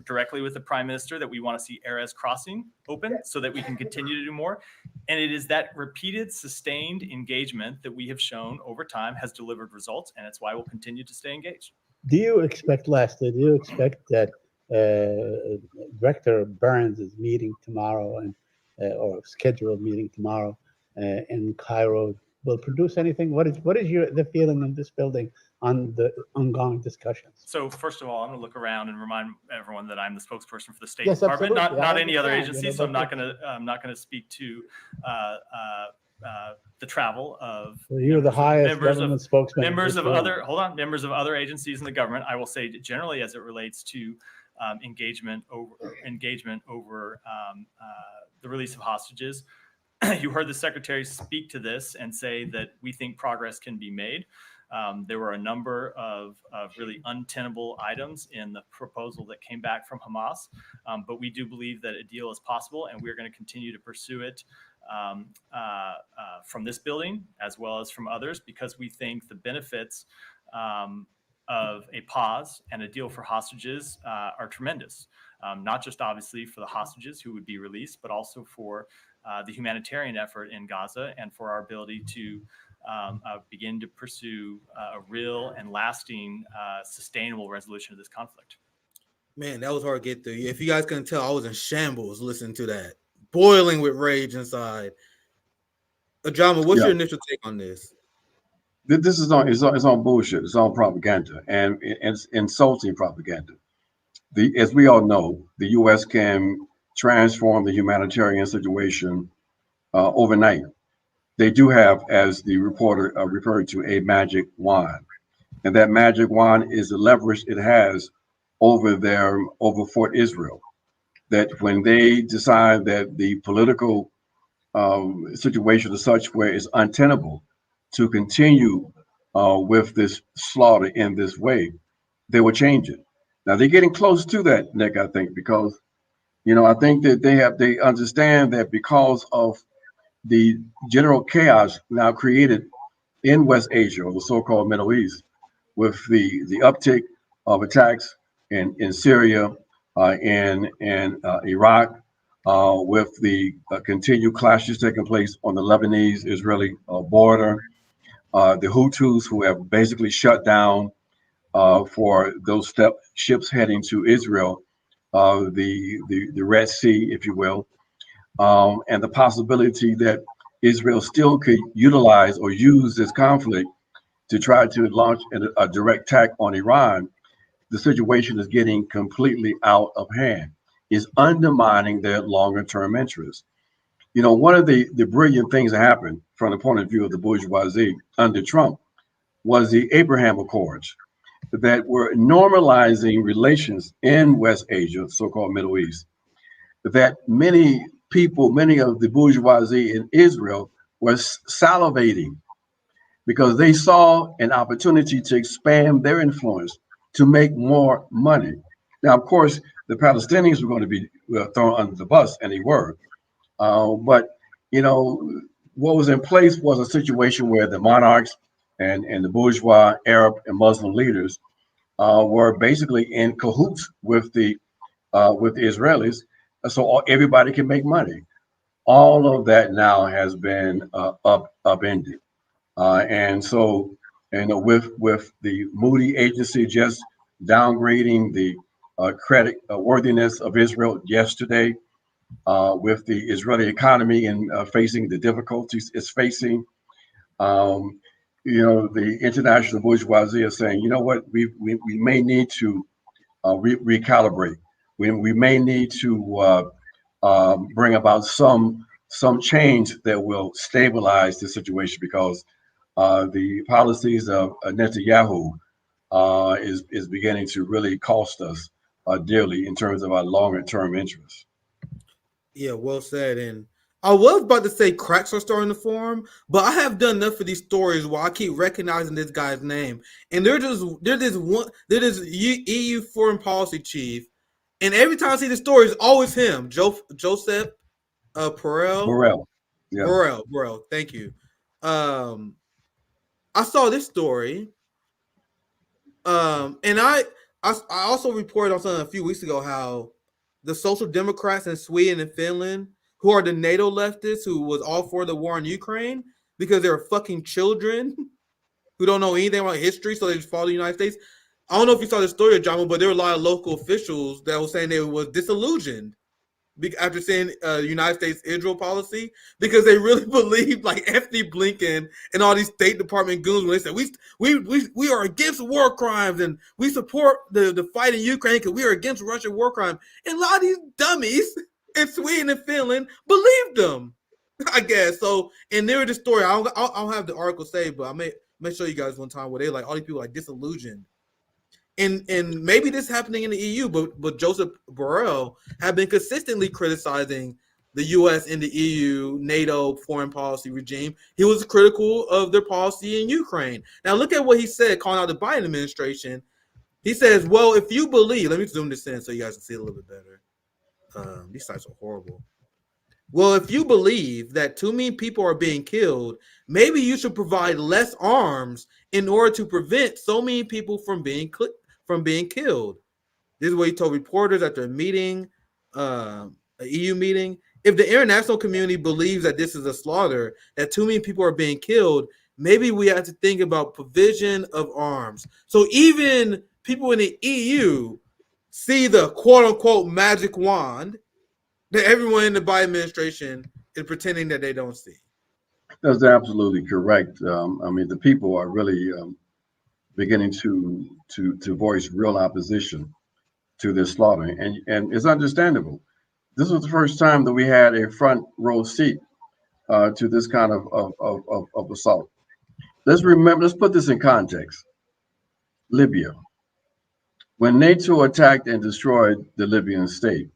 directly with the prime minister that we want to see Erez crossing open so that we can continue to do more. And it is that repeated, sustained engagement that we have shown over time has delivered results, and it's why we'll continue to stay engaged. Do you expect that Director Burns is meeting tomorrow or scheduled meeting tomorrow in Cairo will produce anything? What is the feeling in this building on the ongoing discussions? So first of all, I'm going to look around and remind everyone that I'm the spokesperson for the State Yes, Department, not any other understand, agency. So I'm not going to speak to the travel of you're the highest government spokesman. Members of other agencies in the government. I will say generally, as it relates to engagement over the release of hostages. You heard the secretary speak to this and say that we think progress can be made. There were a number of really untenable items in the proposal that came back from Hamas, but we do believe that a deal is possible, and we're going to continue to pursue it from this building as well as from others, because we think the benefits of a pause and a deal for hostages are tremendous, not just obviously for the hostages who would be released, but also for the humanitarian effort in Gaza and for our ability to begin to pursue a real and lasting, sustainable resolution of this conflict. Man, that was hard to get through. If you guys couldn't tell, I was in shambles listening to that, boiling with rage inside. Ajamu, what's your initial take on this? This is on it's on bullshit. It's on propaganda, and it's insulting propaganda. As we all know, the U.S. can transform the humanitarian situation overnight. They do have, as the reporter referred to, a magic wand, and that magic wand is the leverage it has over Fort Israel. That when they decide that the political situation is such where it's untenable to continue with this slaughter in this way, they will change it. Now they're getting close to that, Nick, I think, because I think that they understand that because of the general chaos now created in West Asia, or the so-called Middle East, with the uptick of attacks in Syria, in Iraq, with the continued clashes taking place on the Lebanese-Israeli border, the Hutus who have basically shut down for those ships heading to Israel, the Red Sea, if you will, and the possibility that Israel still could utilize or use this conflict to try to launch a direct attack on Iran. The situation is getting completely out of hand, is undermining their longer term interests. One of the brilliant things that happened from the point of view of the bourgeoisie under Trump was the Abraham Accords that were normalizing relations in West Asia, so-called Middle East, that many of the bourgeoisie in Israel was salivating because they saw an opportunity to expand their influence to make more money. Now, of course, the Palestinians were going to be thrown under the bus, and they were. But what was in place was a situation where the monarchs and the bourgeois, Arab, and Muslim leaders were basically in cahoots with the Israelis, so everybody can make money. All of that now has been upended, and so with the Moody agency just downgrading the credit worthiness of Israel yesterday, with the Israeli economy and facing the difficulties it's facing. The international bourgeoisie is saying, you know what, we may need to recalibrate. We may need to bring about some change that will stabilize the situation, because the policies of Netanyahu is beginning to really cost us dearly in terms of our longer term interests. Yeah, well said. And I was about to say cracks are starting to form, but I have done enough of these stories where I keep recognizing this guy's name. And they're this EU foreign policy chief, and every time I see the story, it's always him, Joseph Borrell. Yeah. Borrell. Thank you. I saw this story, and I also reported on something a few weeks ago how the Social Democrats in Sweden and Finland, who are the NATO leftists who was all for the war in Ukraine because they're fucking children who don't know anything about history, so they just follow the United States. I don't know if you saw the story of Ajamu, but there were a lot of local officials that were saying they was disillusioned after seeing United States Israel policy, because they really believed, like Anthony Blinken and all these State Department goons, when they said we are against war crimes and we support the fight in Ukraine because we are against Russian war crimes. And a lot of these dummies in Sweden and Finland believed them, I guess. So, and there was this story. I don't have the article saved, but I may show you guys one time where they like all these people like disillusioned. And maybe this is happening in the EU, but Joseph Borrell have been consistently criticizing the U.S. and the EU, NATO foreign policy regime. He was critical of their policy in Ukraine. Now look at what he said, calling out the Biden administration. He says, well, if you believe, let me zoom this in so you guys can see it a little bit better. These sites are horrible. Well, if you believe that too many people are being killed, maybe you should provide less arms in order to prevent so many people from being killed. This is what he told reporters at the meeting, an EU meeting. If the international community believes that this is a slaughter, that too many people are being killed, maybe we have to think about provision of arms. So even people in the EU see the quote-unquote magic wand that everyone in the Biden administration is pretending that they don't see. That's absolutely correct. I mean, the people are really beginning to voice real opposition to this slaughter, and it's understandable. This was the first time that we had a front row seat to this kind of assault. Let's put this in context. Libya. When NATO attacked and destroyed the Libyan state,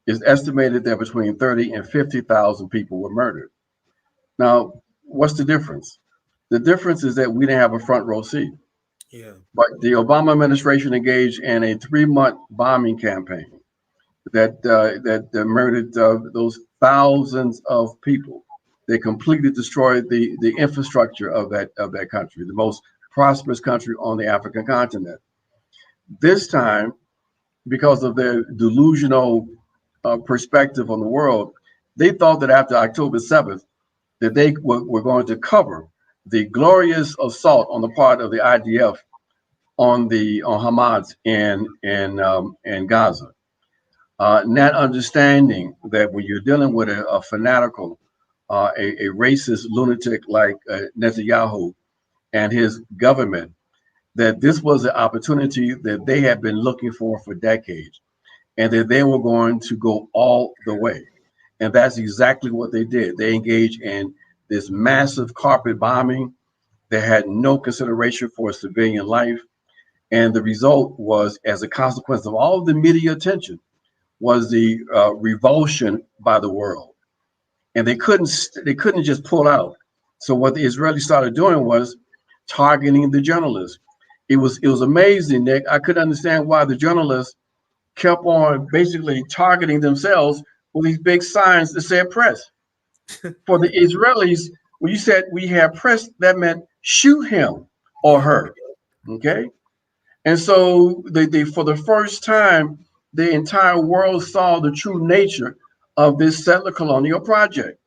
it's estimated that between 30 and 50,000 people were murdered. Now, what's the difference? The difference is that we didn't have a front row seat. Yeah. But the Obama administration engaged in a 3-month bombing campaign that murdered those thousands of people. They completely destroyed the infrastructure of that country, the most prosperous country on the African continent. This time, because of their delusional perspective on the world, they thought that after October 7th, that they were going to cover the glorious assault on the part of the IDF on Hamas in Gaza. Not understanding that when you're dealing with a fanatical, a racist lunatic like Netanyahu and his government, that this was an opportunity that they had been looking for decades, and that they were going to go all the way. And that's exactly what they did. They engaged in this massive carpet bombing that had no consideration for civilian life. And the result was, as a consequence of all of the media attention, was the revulsion by the world. And they couldn't just pull out. So what the Israelis started doing was targeting the journalists. It was amazing, Nick. I couldn't understand why the journalists kept on basically targeting themselves with these big signs that said press. For the Israelis, when you said we have press, that meant shoot him or her. Okay. And so they for the first time, the entire world saw the true nature of this settler colonial project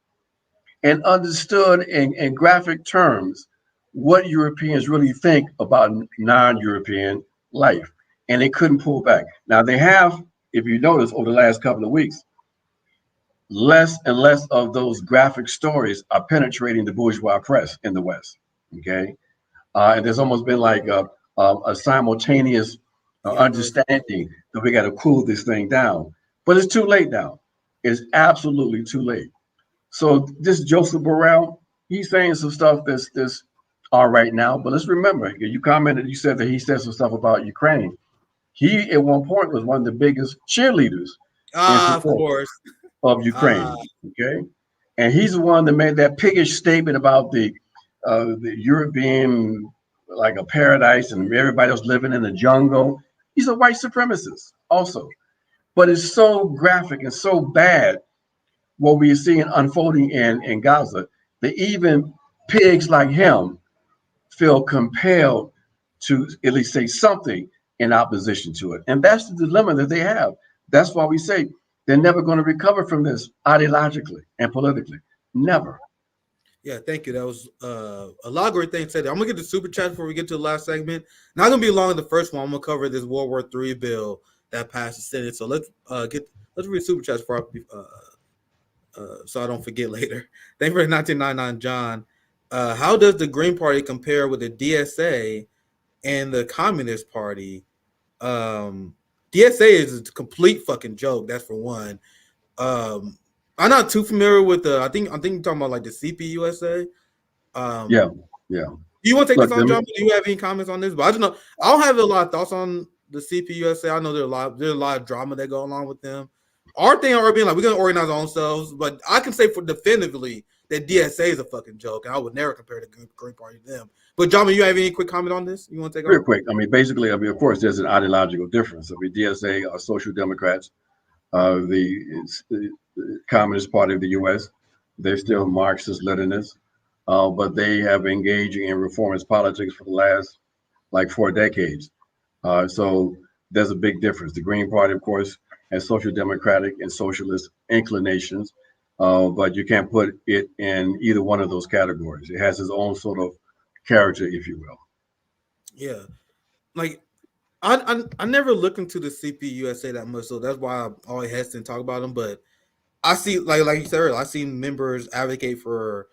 and understood in graphic terms what Europeans really think about non-European life. And they couldn't pull back. Now they have, if you notice, over the last couple of weeks, less and less of those graphic stories are penetrating the bourgeois press in the West. Okay. And there's almost been like a simultaneous understanding that we got to cool this thing down. But it's too late now. It's absolutely too late. So this Joseph Borrell, he's saying some stuff that's all right now. But let's remember, you commented, you said that he said some stuff about Ukraine. He at one point was one of the biggest cheerleaders Of course. of Ukraine. Okay. And he's the one that made that piggish statement about the Europe being like a paradise and everybody else living in the jungle. He's a white supremacist also. But it's so graphic and so bad what we're seeing unfolding in Gaza that even pigs like him feel compelled to at least say something in opposition to it. And that's the dilemma that they have. That's why we say they're never going to recover from this ideologically and politically. Never. Yeah, thank you. That was a lot of great things said. I'm gonna get the super chat before we get to the last segment. Not gonna be long in the first one. I'm gonna cover this World War III bill that passed the Senate. So let's read super chats for so I don't forget later. Thank you for 1999, John. How does the Green Party compare with the DSA and the Communist Party? DSA is a complete fucking joke. That's for one. I'm not too familiar with the. I think you're talking about like the CPUSA. Yeah. Do you want to take this on, John? Do you have any comments on this? But I don't know. I don't have a lot of thoughts on the CPUSA. I know there's a lot of drama that go along with them. Our thing at RBN, like we're gonna organize our own selves, but I can say for definitively that DSA is a fucking joke, and I would never compare the Green Party to them. But John, you have any quick comment on this? You want to take real quick? I mean, basically, of course, there's an ideological difference. I mean, DSA are social democrats. The Communist Party of the U.S., they're still Marxist Leninists, but they have engaged in reformist politics for the last like 4 decades. So there's a big difference. The Green Party, of course, has social democratic and socialist inclinations, but you can't put it in either one of those categories. It has its own sort of character, if you will. Yeah, like I never looked into the CPUSA that much, so that's why I'm always hesitant to talk about them. But I see, like you said earlier, I see members advocate for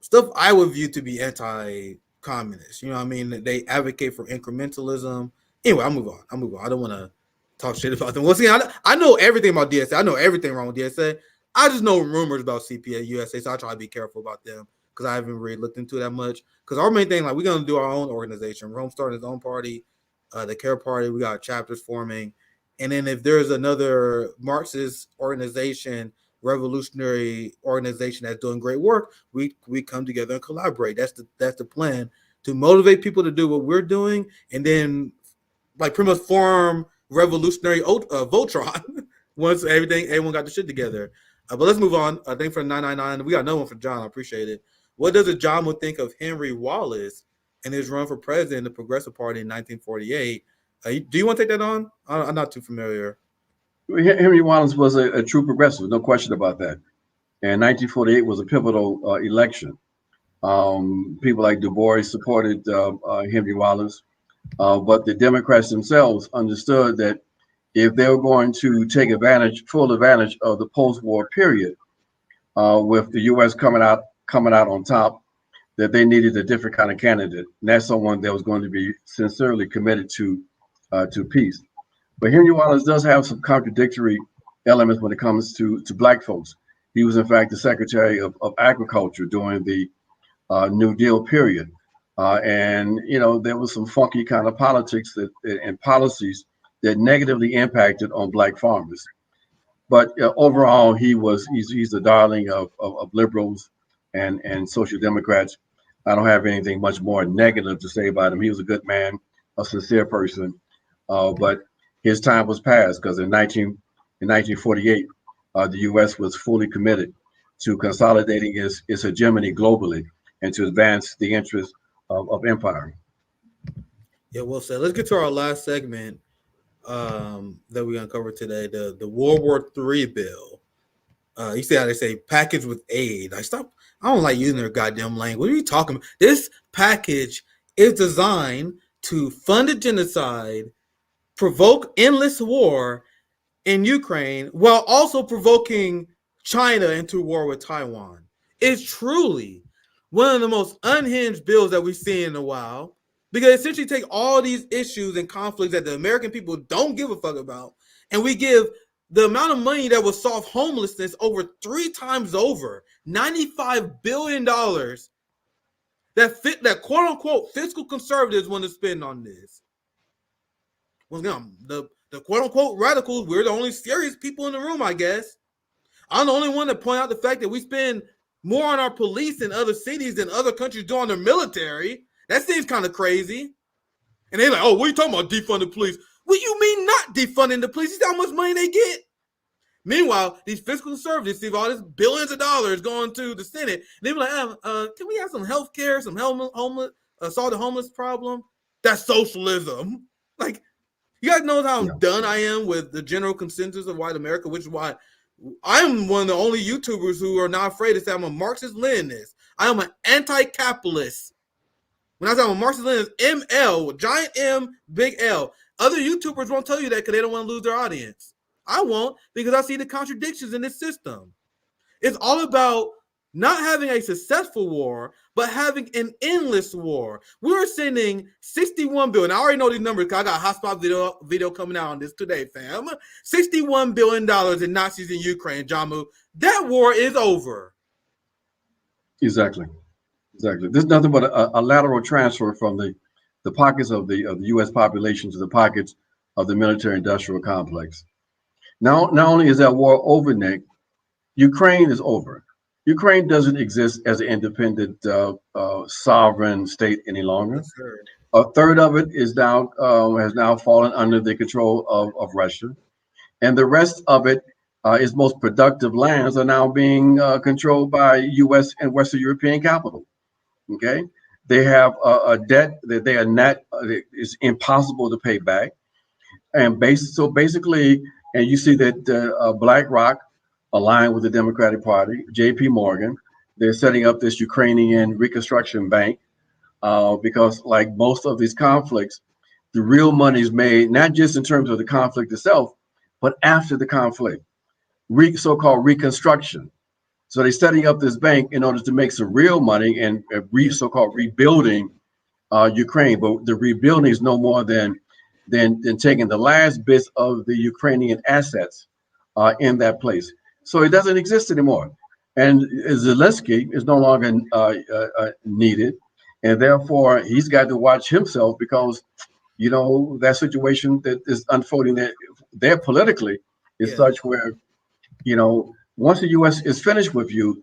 stuff I would view to be anti-communist. You know what I mean? They advocate for incrementalism. Anyway, I'll move on. I don't want to talk shit about them. Well, see, I know everything about DSA. I know everything wrong with DSA. I just know rumors about CPA USA, so I try to be careful about them because I haven't really looked into it that much. Because our main thing, like, we're going to do our own organization. Rome started his own party, the Care Party. We got chapters forming. And then if there's another Marxist organization, revolutionary organization that's doing great work, we come together and collaborate. That's the plan, to motivate people to do what we're doing, and then like pretty much form revolutionary Voltron once everyone got the shit together. But let's move on. I think for 999, we got another one for John. I appreciate it. What does Ajamu think of Henry Wallace and his run for president in the Progressive Party in 1948? Do you want to take that on? I'm not too familiar. Henry Wallace was a true progressive, no question about that. And 1948 was a pivotal election. People like Du Bois supported Henry Wallace, but the Democrats themselves understood that if they were going to take full advantage of the post-war period, with the U.S. coming out on top, that they needed a different kind of candidate, and that's someone that was going to be sincerely committed to peace. But Henry Wallace does have some contradictory elements when it comes to Black folks. He was, in fact, the Secretary of Agriculture during the New Deal period. And, you know, there was some funky kind of politics and policies that negatively impacted on Black farmers. But overall, he's the darling of liberals and social democrats. I don't have anything much more negative to say about him. He was a good man, a sincere person. But his time was past, because in 1948, the U.S. was fully committed to consolidating its hegemony globally and to advance the interests of empire. Yeah, well said. Let's get to our last segment that we're going to cover today, the World War III bill. You see how they say package with aid. I don't like using their goddamn language. What are you talking about? This package is designed to fund a genocide, provoke endless war in Ukraine, while also provoking China into war with Taiwan. It's truly one of the most unhinged bills that we've seen in a while, because essentially take all these issues and conflicts that the American people don't give a fuck about, and we give the amount of money that will solve homelessness over 3 times over, $95 billion, that quote unquote fiscal conservatives want to spend on this. Once again, the quote unquote radicals, we're the only serious people in the room, I guess. I'm the only one to point out the fact that we spend more on our police in other cities than other countries do on their military. That seems kind of crazy. And they're like, oh, what are you talking about, defunding police? What you mean not defunding the police? You see how much money they get? Meanwhile, these fiscal conservatives see all this billions of dollars going to the Senate. And they be like, can we have some health care, some solve the homeless problem? That's socialism. Like, you guys know how done I am with the general consensus of white America, which is why I'm one of the only YouTubers who are not afraid to say I'm a Marxist-Leninist. I am an anti-capitalist. When I say I'm a Marxist-Leninist, ML, giant M, big L. Other YouTubers won't tell you that because they don't want to lose their audience. I won't, because I see the contradictions in this system. It's all about not having a successful war, but having an endless war. We're sending $61 billion. I already know these numbers because I got a hotspot video coming out on this today, fam. $61 billion in Nazis in Ukraine, Jamu. That war is over. Exactly. This is nothing but a lateral transfer from the pockets of the U.S. population to the pockets of the military-industrial complex. Now, not only is that war over, Nick, Ukraine is over. Ukraine doesn't exist as an independent sovereign state any longer. Yes, sir. A third of it is now has now fallen under the control of Russia, and the rest of it, its most productive lands, are now being controlled by U.S. and Western European capital. Okay, they have a debt that they are net is impossible to pay back, and basically, and you see that BlackRock, aligned with the Democratic Party, J.P. Morgan, they're setting up this Ukrainian reconstruction bank because, like most of these conflicts, the real money is made not just in terms of the conflict itself, but after the conflict, so-called reconstruction. So they're setting up this bank in order to make some real money and so-called rebuilding Ukraine. But the rebuilding is no more than taking the last bits of the Ukrainian assets in that place. So it doesn't exist anymore. And Zelensky is no longer needed. And therefore, he's got to watch himself because, you know, that situation that is unfolding there politically is such where, you know, once the U.S. is finished with you,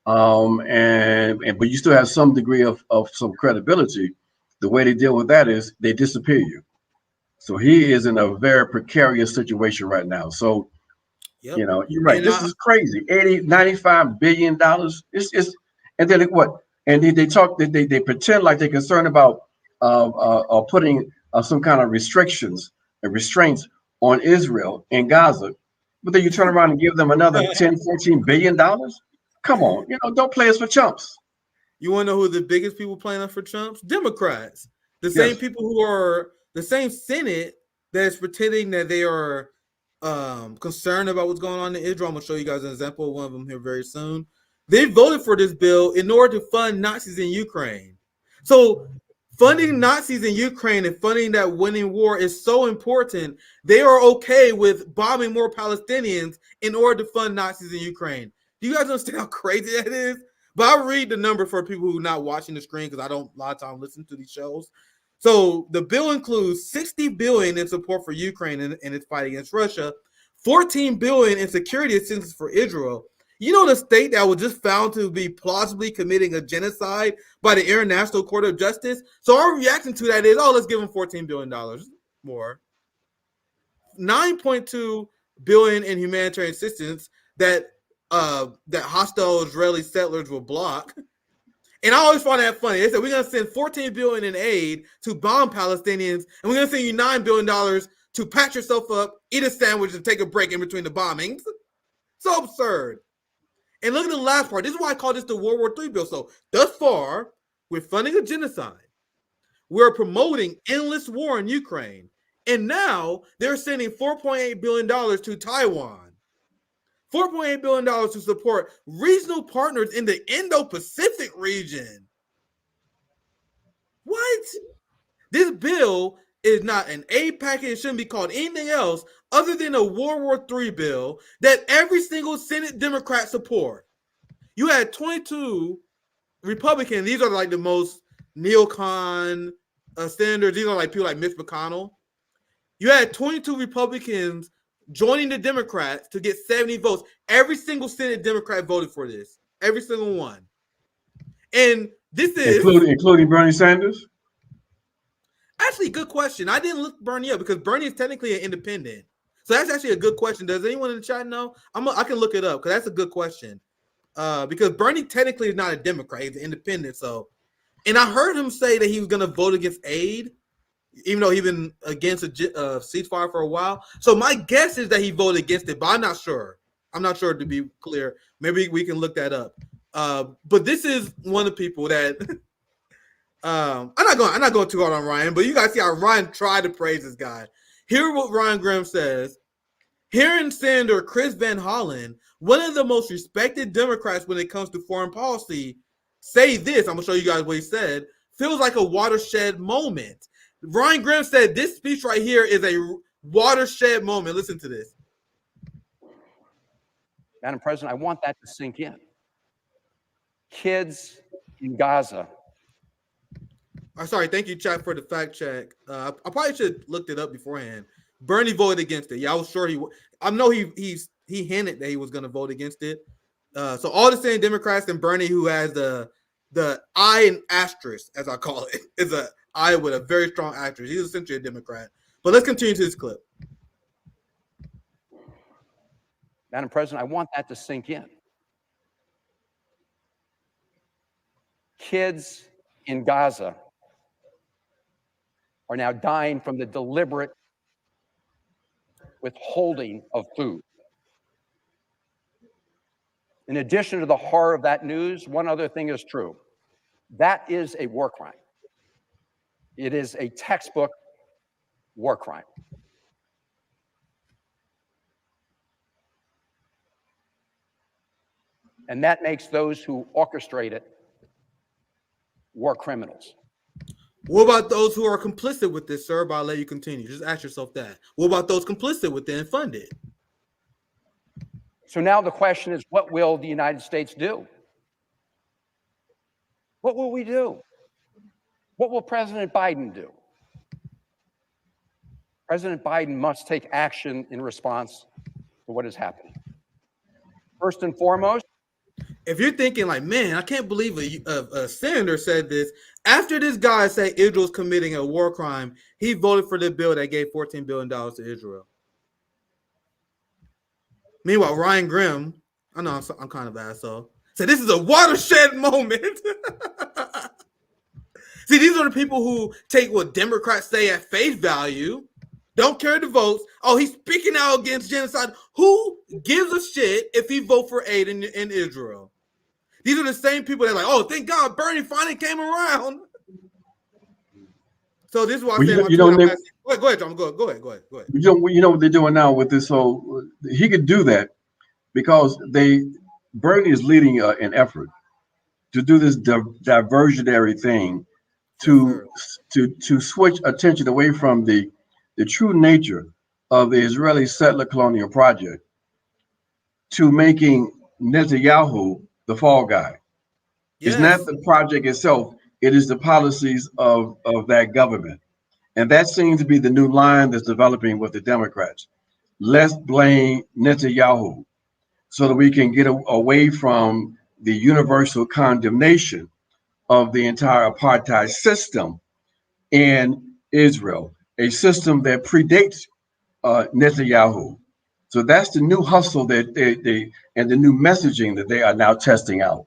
but you still have some degree of some credibility, the way they deal with that is they disappear you. So he is in a very precarious situation right now. So, you know, you're right. This is crazy. $95 billion. It's and then what? And they talk. They pretend like they're concerned about putting some kind of restrictions and restraints on Israel and Gaza, but then you turn around and give them another 10-14 billion dollars. Come on, you know, don't play us for chumps. You want to know who the biggest people playing us for chumps? Democrats. The same people who are the same Senate that's pretending that they are concerned about what's going on in Israel. I'm going to show you guys an example of one of them here very soon. They voted for this bill in order to fund Nazis in Ukraine. So funding Nazis in Ukraine and funding that winning war is so important. They are okay with bombing more Palestinians in order to fund Nazis in Ukraine. Do you guys understand how crazy that is? But I'll read the number for people who are not watching the screen because I don't a lot of time listen to these shows. So the bill includes $60 billion in support for Ukraine and its fight against Russia, $14 billion in security assistance for Israel. You know, the state that was just found to be plausibly committing a genocide by the International Court of Justice. So our reaction to that is, oh, let's give them $14 billion more. $9.2 billion in humanitarian assistance that hostile Israeli settlers will block. And I always find that funny. They said, we're going to send $14 billion in aid to bomb Palestinians, and we're going to send you $9 billion to patch yourself up, eat a sandwich, and take a break in between the bombings. So absurd. And look at the last part. This is why I call this the World War III bill. So thus far, we're funding a genocide. We're promoting endless war in Ukraine. And now they're sending $4.8 billion to Taiwan. $4.8 billion to support regional partners in the Indo-Pacific region. What? This bill is not an aid package. It shouldn't be called anything else other than a World War III bill that every single Senate Democrat support. You had 22 Republicans. These are like the most neocon senators. These are like people like Mitch McConnell. You had 22 Republicans joining the Democrats to get 70 votes. Every single Senate Democrat voted for this. Every single one. And this is including Bernie Sanders. Actually, good question. I didn't look Bernie up because Bernie is technically an independent. So that's actually a good question. Does anyone in the chat know? I can look it up because that's a good question. Because Bernie technically is not a Democrat; he's an independent. So, and I heard him say that he was going to vote against aid, even though he's been against a ceasefire for a while. So my guess is that he voted against it, but I'm not sure. I'm not sure, to be clear. Maybe we can look that up. But this is one of the people that I'm not going too hard on Ryan, but you guys see how Ryan tried to praise this guy. Hear what Ryan Graham says. Hearing Senator Chris Van Hollen, one of the most respected Democrats when it comes to foreign policy, say this. I'm going to show you guys what he said. Feels like a watershed moment. Ryan Graham said this speech right here is a watershed moment. Listen to this. Madam President, I want that to sink in. Kids in Gaza. Sorry, thank you, chat, for the fact check. I probably should have looked it up beforehand. Bernie voted against it. Yeah, I was sure he would. I know he hinted that he was going to vote against it. So all the same Democrats and Bernie, who has the I and asterisk, as I call it, is a I with a very strong asterisk. He's essentially a Democrat. But let's continue to this clip. Madam President, I want that to sink in. Kids in Gaza are now dying from the deliberate withholding of food. In addition to the horror of that news, one other thing is true. That is a war crime. It is a textbook war crime. And that makes those who orchestrate it war criminals. What about those who are complicit with this, sir? But I'll let you continue. Just ask yourself that. What about those complicit with it and fund it? So now the question is, what will the United States do? What will we do? What will President Biden do? President Biden must take action in response to what is happening. First and foremost, if you're thinking like, man, I can't believe a senator said this, after this guy said Israel's committing a war crime, he voted for the bill that gave $14 billion to Israel. Meanwhile, Ryan Grimm, I know I'm kind of an asshole, said this is a watershed moment. See, these are the people who take what Democrats say at face value, don't carry the votes. Oh, he's speaking out against genocide. Who gives a shit if he vote for aid in Israel? These are the same people that are like, oh, thank God Bernie finally came around. So this is why I say, go ahead, John. Go ahead. You know what they're doing now with this whole. He could do that because Bernie is leading an effort to do this diversionary thing to switch attention away from the true nature of the Israeli settler colonial project to making Netanyahu the fall guy. Yes. It's not the project itself, it is the policies of that government. And that seems to be the new line that's developing with the Democrats. Let's blame Netanyahu so that we can get away from the universal condemnation of the entire apartheid system in Israel, a system that predates Netanyahu. So that's the new hustle that they and the new messaging that they are now testing out.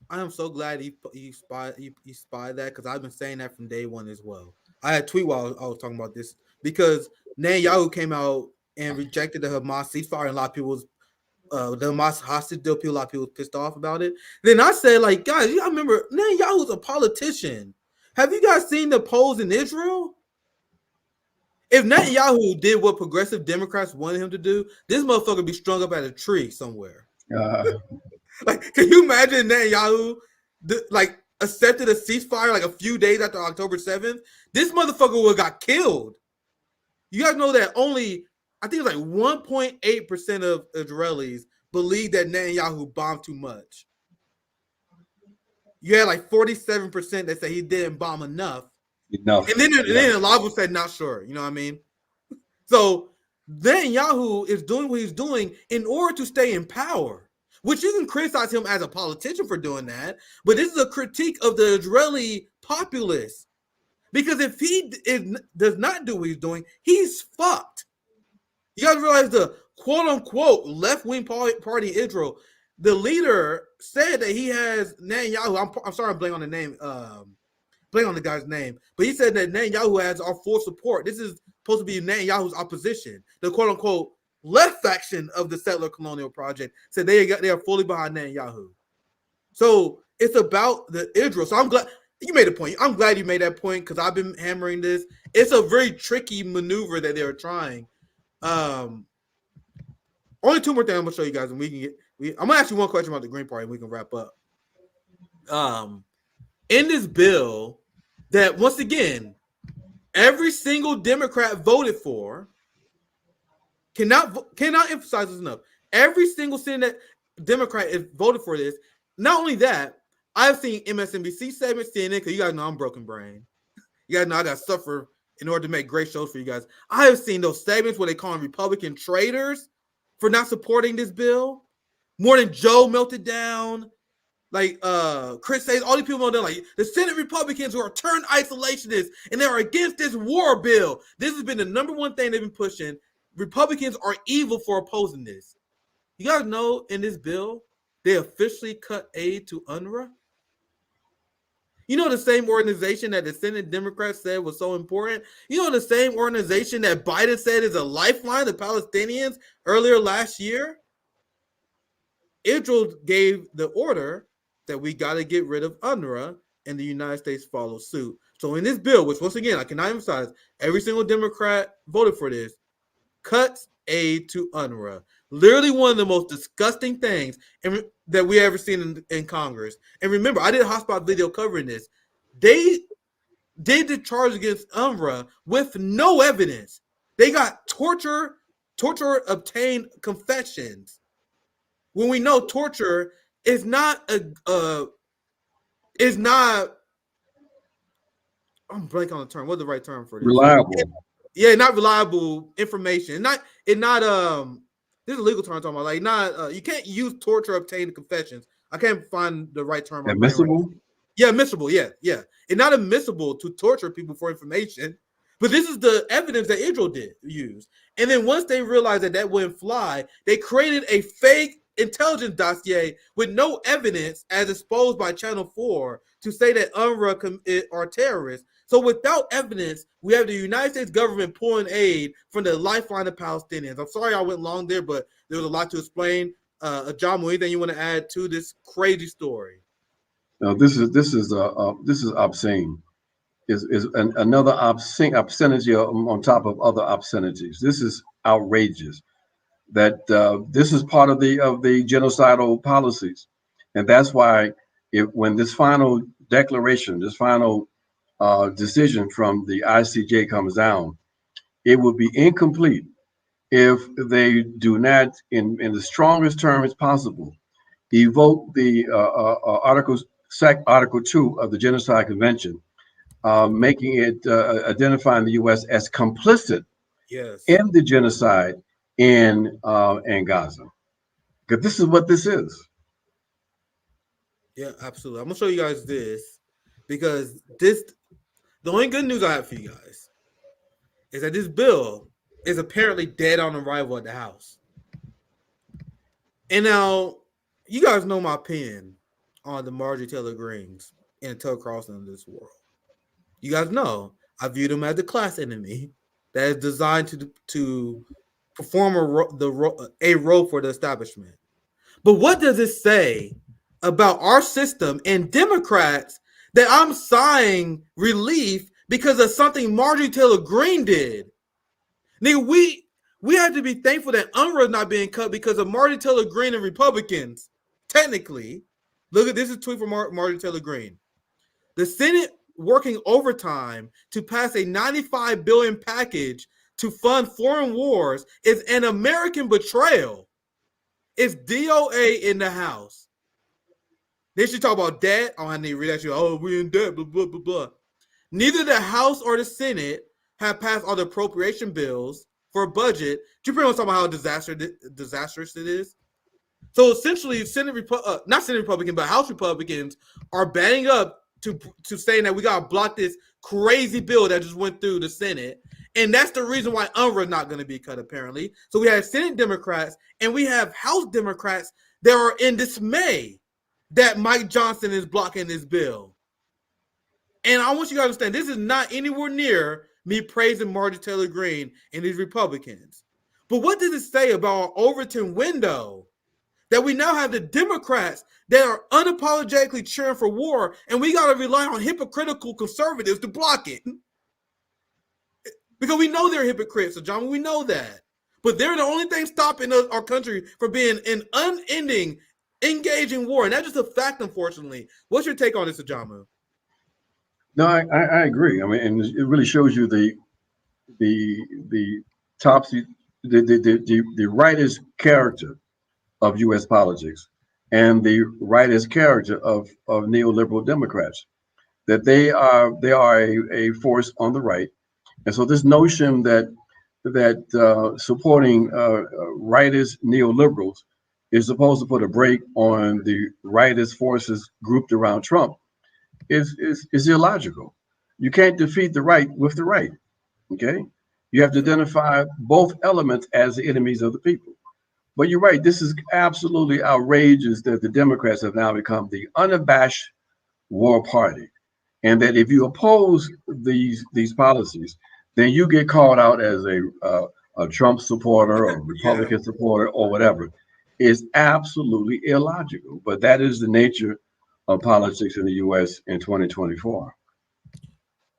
I am so glad he spied that, because I've been saying that from day one as well. I had a tweet while I was talking about this because Netanyahu came out and rejected the Hamas ceasefire, and a lot of people was the Hamas hostage deal. A lot of people was pissed off about it. Then I said, like, guys, you remember Netanyahu's a politician. Have you guys seen the polls in Israel? If Netanyahu did what progressive Democrats wanted him to do, this motherfucker would be strung up at a tree somewhere. Like, can you imagine Netanyahu accepted a ceasefire like a few days after October 7th? This motherfucker would have got killed. You guys know that only, I think it's like 1.8% of Israelis believe that Netanyahu bombed too much. You had like 47% that say he didn't bomb enough. And then a lot of them said not sure. You know what I mean? So Netanyahu is doing what he's doing in order to stay in power, which you can criticize him as a politician for doing that. But this is a critique of the Israeli populace, because if he does not do what he's doing, he's fucked. You guys realize the quote unquote left-wing party in Israel, the leader said that he has Netanyahu. I'm sorry, I'm blanking on the name. Blank on the guy's name, but he said that Netanyahu has our full support. This is supposed to be Netanyahu's opposition. The quote unquote left faction of the settler colonial project said they are fully behind Netanyahu. So it's about the Israel. So I'm glad you made a point. I'm glad you made that point, because I've been hammering this. It's a very tricky maneuver that they're trying. Only two more things I'm gonna show you guys, and we can get. I'm gonna ask you one question about the Green Party, and we can wrap up. In this bill that, once again, every single Democrat voted for, cannot emphasize this enough. Every single Senate Democrat is voted for this. Not only that, I've seen MSNBC segments, CNN, because you guys know I'm broken brain. You guys know I got to suffer in order to make great shows for you guys. I have seen those segments where they call them Republican traitors for not supporting this bill. Morning Joe melted down. Like Chris says, all these people know, like the Senate Republicans who are turned isolationists and they are against this war bill. This has been the number one thing they've been pushing. Republicans are evil for opposing this. You guys know in this bill, they officially cut aid to UNRWA. You know, the same organization that the Senate Democrats said was so important. You know, the same organization that Biden said is a lifeline to Palestinians earlier last year. Israel gave the order that we got to get rid of UNRWA, and the United States followed suit. So in this bill, which once again, I cannot emphasize, every single Democrat voted for this, cuts aid to UNRWA. Literally one of the most disgusting things that we ever seen in Congress. And remember, I did a hotspot video covering this. They did the charge against UNRWA with no evidence. They got torture obtained confessions. When we know torture is not I'm blanking on the term. What's the right term for this? Reliable. Yeah, not reliable information. Not this is a legal term I'm talking about. Like not you can't use torture obtained confessions. I can't find the right term. Admissible? Yeah, admissible. Yeah. It's not admissible to torture people for information. But this is the evidence that Israel did use. And then once they realized that wouldn't fly, they created a fake intelligence dossier with no evidence as exposed by Channel 4 to say that UNRWA are terrorists. So without evidence, we have the United States government pulling aid from the lifeline of Palestinians. I'm sorry I went long there, but there was a lot to explain. Ajamu, anything you want to add to this crazy story? No, this is obscene. Is another obscenity on top of other obscenities. This is outrageous. That this is part of the genocidal policies, and that's why when this final declaration, this final decision from the ICJ comes down, it will be incomplete if they do not, in the strongest terms possible, evoke the Article 2 of the Genocide Convention, making it identifying the U.S. as complicit in the genocide in Gaza. Because this is what this is. Yeah, absolutely. I'm gonna show you guys this because the only good news I have for you guys is that this bill is apparently dead on arrival at the House. And now you guys know my opinion on the Marjorie Taylor Greens and Tucker Carlson in this world. You guys know I view them as the class enemy that is designed to perform a role for the establishment. But what does it say about our system and Democrats that I'm sighing relief because of something Marjorie Taylor Greene did? Nigga, we have to be thankful that UNRWA is not being cut because of Marjorie Taylor Greene and Republicans. Technically, look at this is a tweet from Marjorie Taylor Greene. The Senate working overtime to pass a $95 billion package to fund foreign wars is an American betrayal. It's DOA in the House. They should talk about debt. Oh, I need to read that. Oh, we're in debt, blah, blah, blah, blah. Neither the House or the Senate have passed all the appropriation bills for a budget. You pretty much talk about how disastrous it is. So essentially, not Senate Republicans, but House Republicans are banding up to saying that we got to block this crazy bill that just went through the Senate. And that's the reason why UNRWA is not going to be cut, apparently. So we have Senate Democrats and we have House Democrats that are in dismay that Mike Johnson is blocking this bill. And I want you guys to understand, this is not anywhere near me praising Marjorie Taylor Greene and these Republicans. But what does it say about our Overton window? That we now have the Democrats that are unapologetically cheering for war, and we got to rely on hypocritical conservatives to block it. Because we know they're hypocrites, so John, we know that. But they're the only thing stopping our country from being an unending, engaging war. And that's just a fact, unfortunately. What's your take on this, Ajamu? No, I agree. I mean, and it really shows you the rightist character of U.S. politics and the rightist character of neoliberal Democrats, that they are a force on the right. And so this notion that supporting rightist neoliberals is supposed to put a brake on the rightist forces grouped around Trump is illogical. You can't defeat the right with the right. Okay, you have to identify both elements as the enemies of the people. But you're right. This is absolutely outrageous that the Democrats have now become the unabashed war party, and that if you oppose these policies, then you get called out as a Trump supporter or Republican supporter or whatever. It's absolutely illogical. But that is the nature of politics in the U.S. in 2024.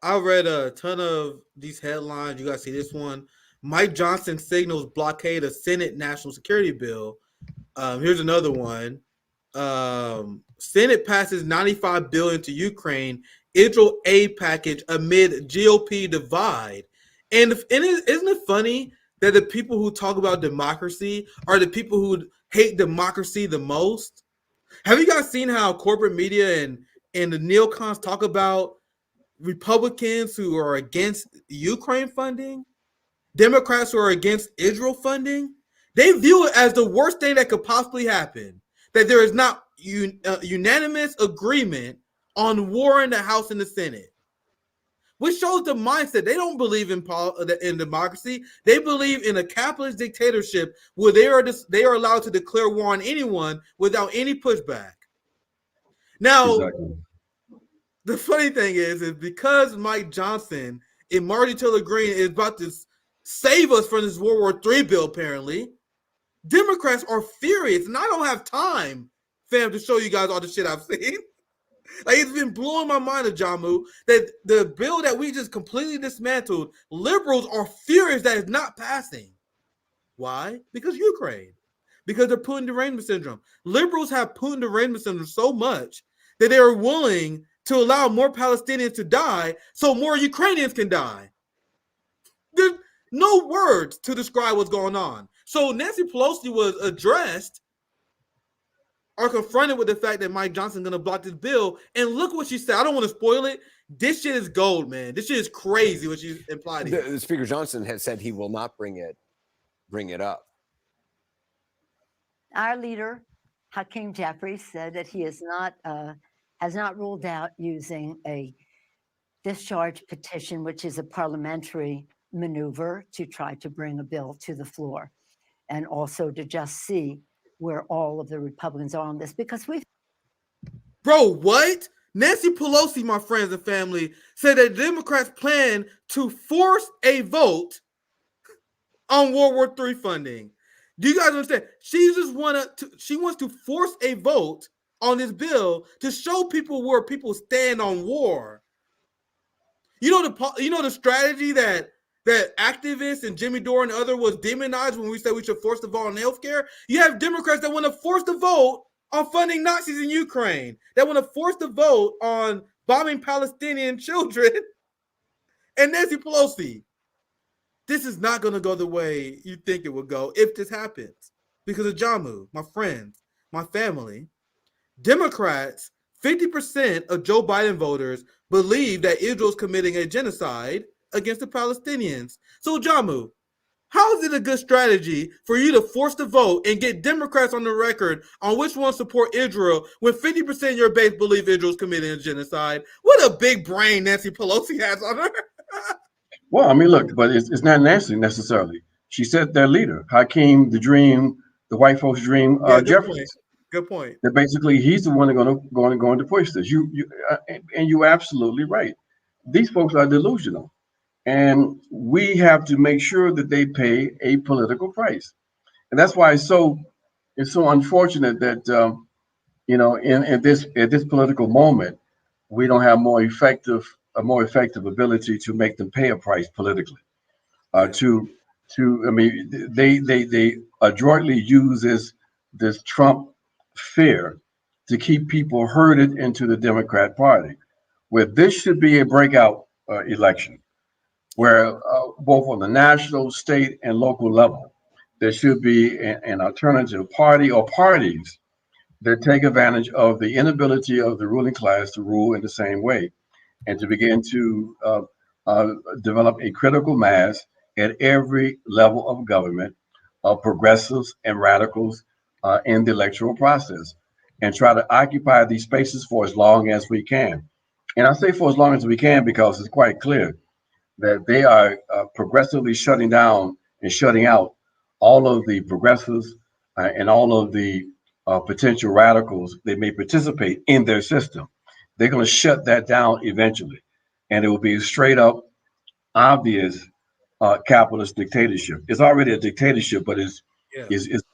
I read a ton of these headlines. You guys see this one. Mike Johnson signals blockade of Senate National Security Bill. Here's another one. Senate passes $95 billion to Ukraine Israel aid package amid GOP divide. And isn't it funny that the people who talk about democracy are the people who hate democracy the most? Have you guys seen how corporate media and the neocons talk about Republicans who are against Ukraine funding, Democrats who are against Israel funding? They view it as the worst thing that could possibly happen, that there is not unanimous agreement on war in the House and the Senate, which shows the mindset. They don't believe in democracy. They believe in a capitalist dictatorship where they are allowed to declare war on anyone without any pushback. Now, exactly. The funny thing is because Mike Johnson and Marjorie Taylor Greene is about to save us from this World War III bill, apparently, Democrats are furious, and I don't have time, fam, to show you guys all the shit I've seen. Like, it's been blowing my mind, Ajamu, that the bill that we just completely dismantled, liberals are furious that it's not passing. Why? Because Ukraine. Because they're Putin derangement syndrome. Liberals have Putin derangement syndrome so much that they are willing to allow more Palestinians to die so more Ukrainians can die. There's no words to describe what's going on. So Nancy Pelosi was addressed or confronted with the fact that Mike Johnson's going to block this bill. And look what she said. I don't want to spoil it. This shit is gold, man. This shit is crazy what she implied here. The Speaker Johnson has said he will not bring it up. Our leader, Hakeem Jeffries, said that he has not ruled out using a discharge petition, which is a parliamentary maneuver to try to bring a bill to the floor, and also to just see where all of the Republicans are on this, because Bro, what? Nancy Pelosi, my friends and family, said that Democrats plan to force a vote on World War III funding. Do you guys understand? She wants to force a vote on this bill to show people where people stand on war. You know the strategy that activists and Jimmy Dore and others was demonized when we said we should force the vote on healthcare. You have Democrats that want to force the vote on funding Nazis in Ukraine, that want to force the vote on bombing Palestinian children. And Nancy Pelosi, this is not going to go the way you think it would go if this happens. Because of Ajamu, my friends, my family, Democrats, 50% of Joe Biden voters believe that Israel is committing a genocide against the Palestinians. So, Ajamu, how is it a good strategy for you to force the vote and get Democrats on the record on which ones support Israel when 50% of your base believe Israel is committing a genocide? What a big brain Nancy Pelosi has on her. Well, I mean, look, but it's not Nancy necessarily. She said their leader, Hakeem, the dream, the white folks' dream, Jeffries. Good point. That basically he's the one that's going to push this. And you're absolutely right. These folks are delusional, and we have to make sure that they pay a political price. And that's why it's so unfortunate that at this political moment we don't have a more effective ability to make them pay a price politically. They adroitly use this Trump fear to keep people herded into the Democrat Party, where this should be a breakout election, where both on the national, state, and local level, there should be an alternative party or parties that take advantage of the inability of the ruling class to rule in the same way, and to begin to develop a critical mass at every level of government, of progressives and radicals in the electoral process, and try to occupy these spaces for as long as we can. And I say for as long as we can because it's quite clear that they are progressively shutting down and shutting out all of the progressives and all of the potential radicals that may participate in their system. They're going to shut that down eventually, and it will be a straight up, obvious capitalist dictatorship. It's already a dictatorship, but it's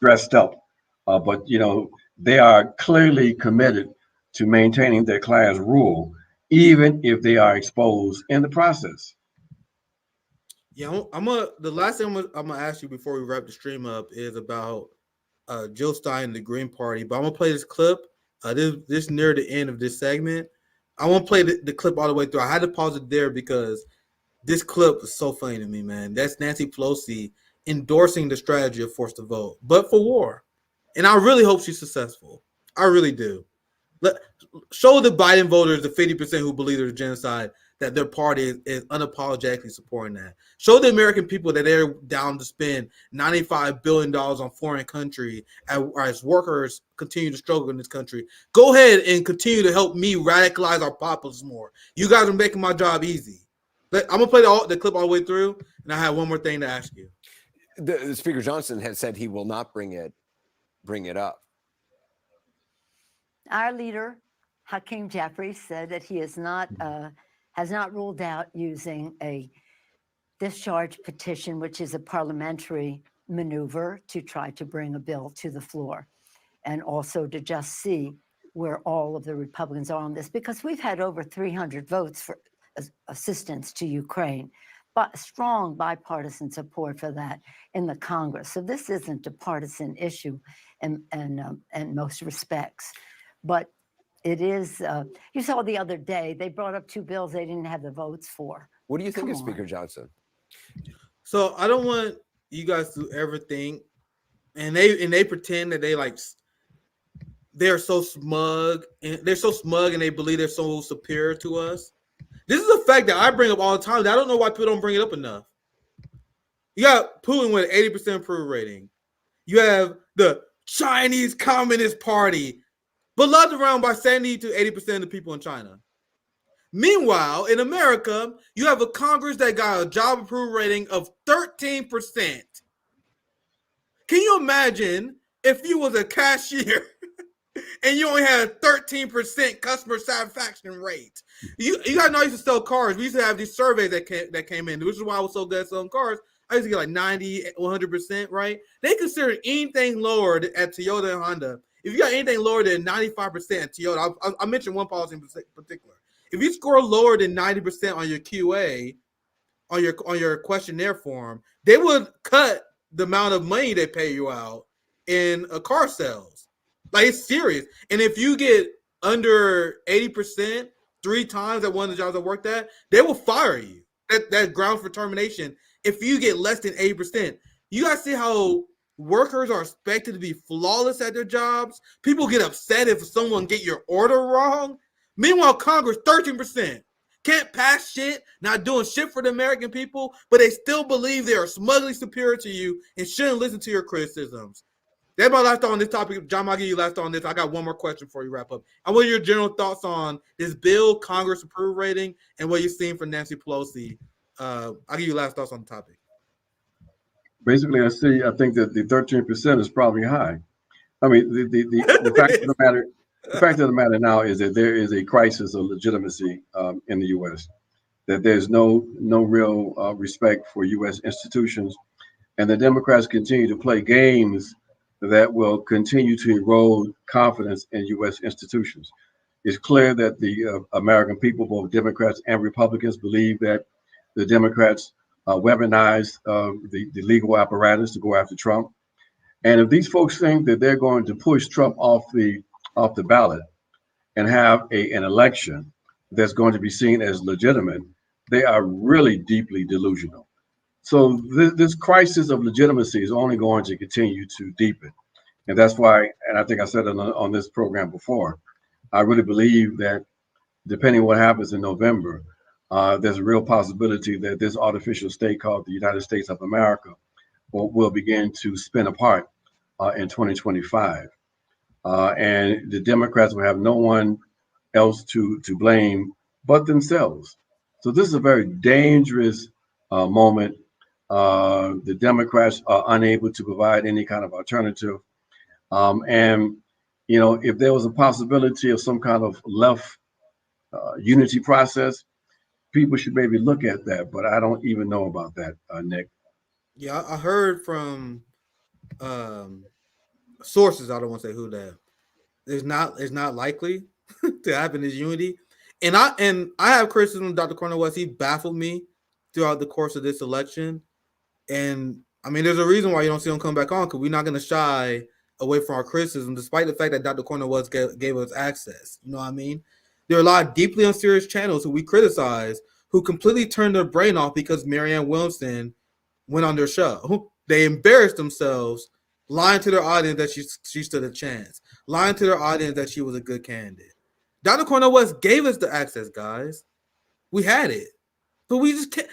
dressed up. But they are clearly committed to maintaining their class rule, even if they are exposed in the process. Yeah, the last thing I'm gonna ask you before we wrap the stream up is about Jill Stein and the Green Party. But I'm gonna play this clip. This near the end of this segment. I won't play the clip all the way through. I had to pause it there because this clip was so funny to me, man. That's Nancy Pelosi endorsing the strategy of forced to vote, but for war. And I really hope she's successful. I really do. Show the Biden voters, the 50% who believe there's genocide, that their party is unapologetically supporting that. Show the American people that they're down to spend $95 billion on foreign country as workers continue to struggle in this country. Go ahead and continue to help me radicalize our populace more. You guys are making my job easy. I'm going to play the clip all the way through, and I have one more thing to ask you. The Speaker Johnson has said he will not bring it up. Our leader, Hakeem Jeffries, said that he has not ruled out using a discharge petition, which is a parliamentary maneuver to try to bring a bill to the floor, and also to just see where all of the Republicans are on this, because we've had over 300 votes for assistance to Ukraine, but strong bipartisan support for that in the Congress. So this isn't a partisan issue in most respects. But it is, you saw the other day, they brought up two bills they didn't have the votes for. What do you think of Speaker Johnson? So I don't want you guys to ever think, and they pretend that they're so smug, and they believe they're so superior to us. This is a fact that I bring up all the time. I don't know why people don't bring it up enough. You got Putin with an 80% approval rating. You have the Chinese Communist Party, beloved around by 70 to 80% of the people in China. Meanwhile, in America, you have a Congress that got a job approval rating of 13%. Can you imagine if you was a cashier and you only had a 13% customer satisfaction rate? You guys know I used to sell cars. We used to have these surveys that came in, which is why I was so good at selling cars. I used to get like 90, 100%, right? They consider anything lower at Toyota and Honda. If you got anything lower than 95% at Toyota, I mentioned one policy in particular. If you score lower than 90% on your QA, on your questionnaire form, they would cut the amount of money they pay you out in car sales. Like, it's serious. And if you get under 80% 3 times at one of the jobs I worked at, they will fire you. That grounds for termination. If you get less than 80%, you guys see how workers are expected to be flawless at their jobs. People get upset if someone get your order wrong. Meanwhile, Congress, 13%. Can't pass shit, not doing shit for the American people, but they still believe they are smugly superior to you and shouldn't listen to your criticisms. That's my last thought on this topic. John, I'll give you last thought on this. I got one more question before you wrap up. I want your general thoughts on this bill, Congress approval rating, and what you're seeing from Nancy Pelosi. I'll give you last thoughts on the topic. Basically, I think that the 13% is probably high. I mean, the fact of the matter now is that there is a crisis of legitimacy in the U.S. That there's no real respect for U.S. institutions, and the Democrats continue to play games that will continue to erode confidence in U.S. institutions. It's clear that the American people, both Democrats and Republicans, believe that the Democrats weaponized the legal apparatus to go after Trump. And if these folks think that they're going to push Trump off the ballot and have an election that's going to be seen as legitimate, they are really deeply delusional. So this crisis of legitimacy is only going to continue to deepen. And that's why, and I think I said it on this program before, I really believe that depending on what happens in November, there's a real possibility that this artificial state called the United States of America will begin to spin apart in 2025. And the Democrats will have no one else to blame but themselves. So this is a very dangerous moment. The Democrats are unable to provide any kind of alternative. And, you know, if there was a possibility of some kind of left unity process, people should maybe look at that. But I don't even know about that, Nick. Yeah, I heard from sources, I don't want to say who, that it's not likely to happen, this unity. And I have criticism of Dr. Cornel West. He baffled me throughout the course of this election. And I mean, there's a reason why you don't see him come back on, because we're not going to shy away from our criticism, despite the fact that Dr. Cornel West gave us access. You know what I mean? There are a lot of deeply unserious channels who we criticize who completely turned their brain off because Marianne Williamson went on their show. They embarrassed themselves, lying to their audience that she stood a chance, lying to their audience that she was a good candidate. Dr. Cornel West gave us the access, guys. We had it. But we just can't.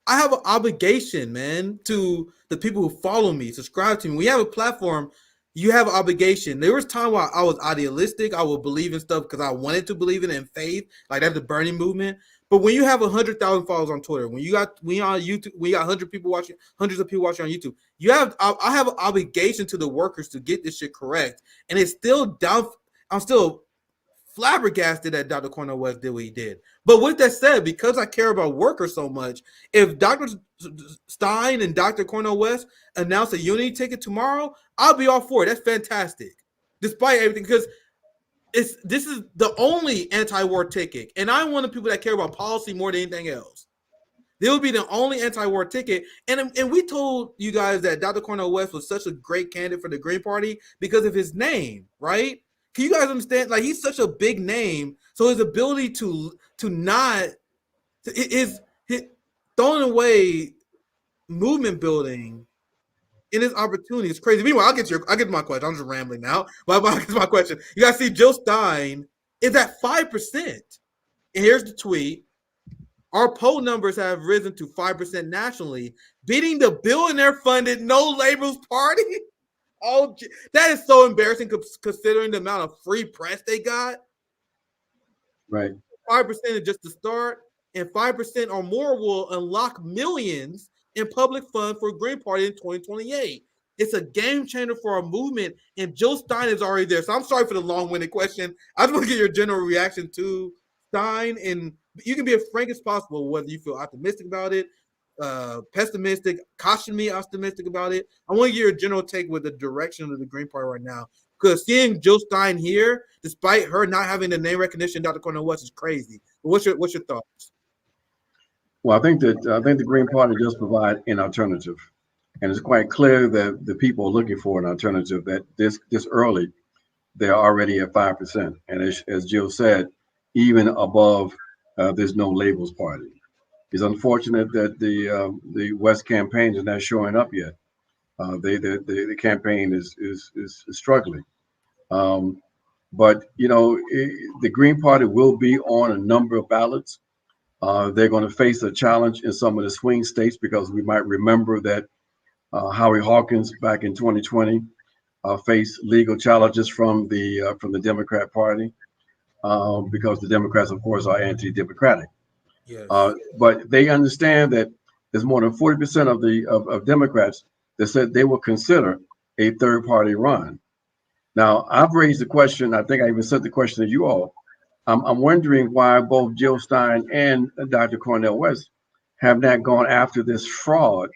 I have an obligation, man, to the people who follow me, subscribe to me. We have a platform. You have an obligation. There was time where I was idealistic. I would believe in stuff because I wanted to believe in faith, like that's the Bernie movement. But when you have 100,000 followers on Twitter, when on YouTube, we got 100 people watching, hundreds of people watching on YouTube. I have an obligation to the workers to get this shit correct, and it's still down. I'm still flabbergasted that Dr. Cornel West did what he did. But with that said, because I care about workers so much, if Dr. Stein and Dr. Cornel West announce a unity ticket tomorrow, I'll be all for it. That's fantastic. Despite everything, because this is the only anti-war ticket. And I'm one of the people that care about policy more than anything else. They will be the only anti-war ticket. And we told you guys that Dr. Cornel West was such a great candidate for the Green Party because of his name, right? Can you guys understand? Like, he's such a big name, so his ability to not his throwing away movement building in his opportunity is crazy. Meanwhile, I'll get to my question. I'm just rambling now, but I'll get to my question. You guys see, Jill Stein is at 5%, and here's the tweet: our poll numbers have risen to 5% nationally, beating the billionaire-funded No Labels Party. Oh, that is so embarrassing considering the amount of free press they got. Right. 5% is just the start, and 5% or more will unlock millions in public funds for Green Party in 2028. It's a game changer for our movement, and Jill Stein is already there. So I'm sorry for the long-winded question. I just want to get your general reaction to Stein, and you can be as frank as possible whether you feel optimistic about it, pessimistic, cautiously optimistic about it. I want to get your general take with the direction of the Green Party right now, because seeing Jill Stein here, despite her not having the name recognition, Dr. Cornel West, is crazy. But what's your thoughts? Well, I think the Green Party does provide an alternative, and it's quite clear that the people are looking for an alternative. That this early, they're already at 5%, and as Jill said, even above this No Labels Party. It's unfortunate that the West campaign is not showing up yet. The campaign is struggling. But you know, the Green Party will be on a number of ballots. They're going to face a challenge in some of the swing states, because we might remember that Howie Hawkins back in 2020 faced legal challenges from the Democrat Party because the Democrats, of course, are anti-democratic. Yes. But they understand that there's more than 40% of Democrats that said they will consider a third party run. Now, I've raised the question, I think I even sent the question to you all. I'm wondering why both Jill Stein and Dr. Cornel West have not gone after this fraud,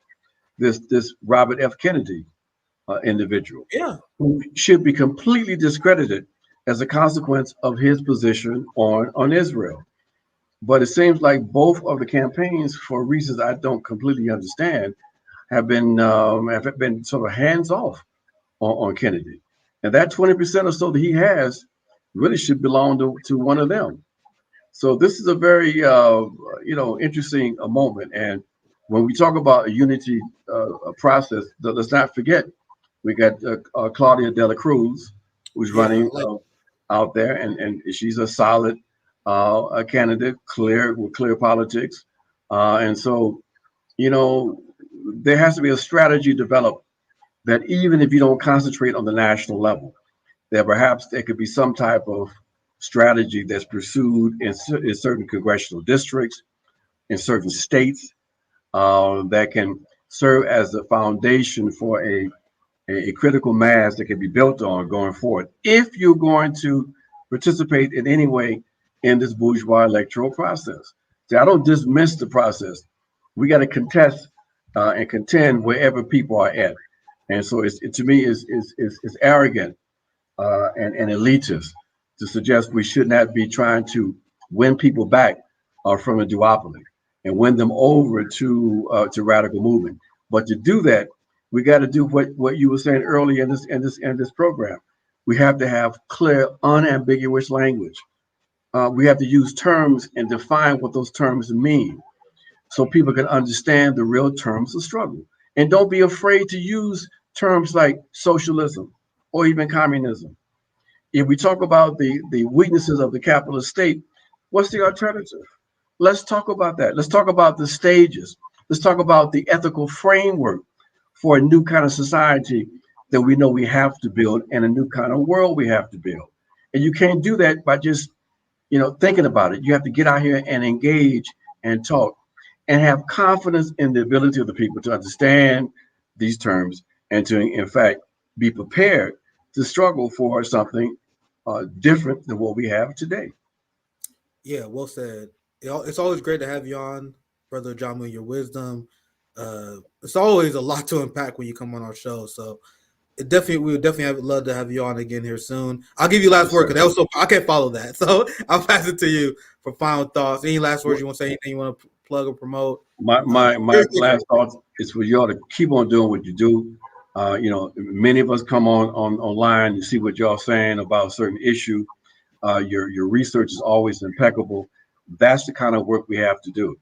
this Robert F. Kennedy individual, who should be completely discredited as a consequence of his position on Israel. But it seems like both of the campaigns, for reasons I don't completely understand, have been sort of hands off on Kennedy. And that 20% or so that he has really should belong to one of them. So this is a very interesting moment. And when we talk about a unity process, let's not forget we got Claudia De La Cruz, who's running out there, and she's a solid a candidate, with clear politics. And so, you know, there has to be a strategy developed that even if you don't concentrate on the national level, that perhaps there could be some type of strategy that's pursued in certain congressional districts, in certain states, that can serve as a foundation for a critical mass that can be built on going forward, if you're going to participate in any way in this bourgeois electoral process. See, I don't dismiss the process. We got to contest and contend wherever people are at. And so to me is arrogant and elitist to suggest we should not be trying to win people back from a duopoly. and win them over to radical movement. But to do that, we got to do what you were saying earlier in this program. We have to have clear, unambiguous language. We have to use terms and define what those terms mean, so people can understand the real terms of struggle. And don't be afraid to use terms like socialism or even communism. If we talk about the weaknesses of the capitalist state, what's the alternative? Let's talk about that. Let's talk about the stages. Let's talk about the ethical framework for a new kind of society that we know we have to build, and a new kind of world we have to build. And you can't do that by just, thinking about it. You have to get out here and engage and talk and have confidence in the ability of the people to understand these terms and to, in fact, be prepared to struggle for something different than what we have today. Yeah, well said. It's always great to have you on, Brother Ajamu, your wisdom. It's always a lot to unpack when you come on our show. So we would definitely love to have you on again here soon. I'll give you last word because I can't follow that. So I'll pass it to you for final thoughts. Any last words you want to say? Anything you want to plug or promote? My last thoughts is for y'all to keep on doing what you do. Many of us come online and see what y'all saying about a certain issue. Your research is always impeccable. That's the kind of work we have to do.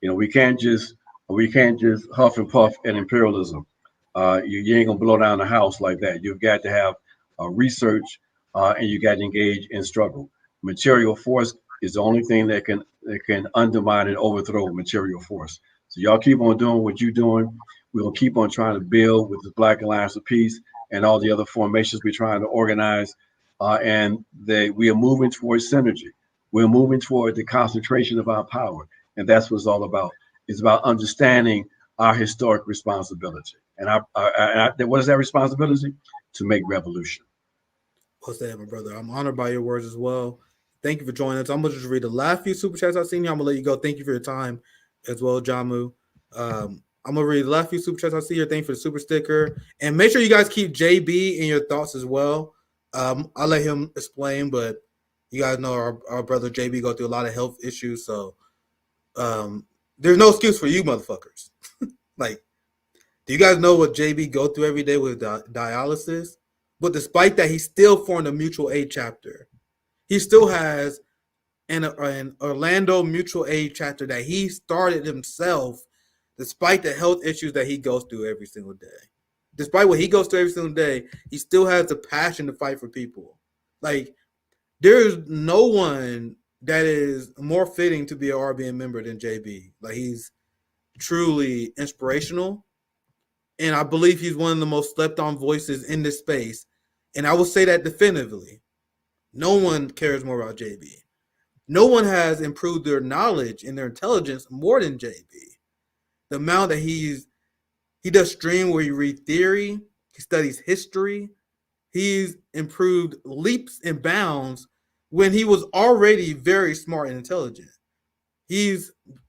We can't just huff and puff at imperialism. You ain't gonna blow down the house like that. You've got to have research, and you got to engage in struggle. Material force is the only thing that can undermine and overthrow material force. So y'all keep on doing what you're doing. We're gonna keep on trying to build with the Black Alliance of Peace and all the other formations we're trying to organize. We are moving towards synergy. We're moving toward the concentration of our power, and that's what it's all about. It's about understanding our historic responsibility. And what is that responsibility? To make revolution. Well said, my brother. I'm honored by your words as well. Thank you for joining us. I'm going to just read the last few super chats I've seen here. I'm going to let you go. Thank you for your time as well, Ajamu. I'm going to read the last few super chats I see here. Thank you for the super sticker. And make sure you guys keep JB in your thoughts as well. I'll let him explain, but you guys know our brother JB go through a lot of health issues. So there's no excuse for you motherfuckers. Do you guys know what JB go through every day with dialysis? But despite that, he still formed a mutual aid chapter. He still has an Orlando mutual aid chapter that he started himself, despite the health issues that he goes through every single day. Despite what he goes through every single day, he still has the passion to fight for people. There's no one that is more fitting to be an RBN member than JB. He's truly inspirational. And I believe he's one of the most slept on voices in this space. And I will say that definitively. No one cares more about JB. No one has improved their knowledge and their intelligence more than JB. The amount that he does stream where you read theory, he studies history. He's improved leaps and bounds when he was already very smart and intelligent.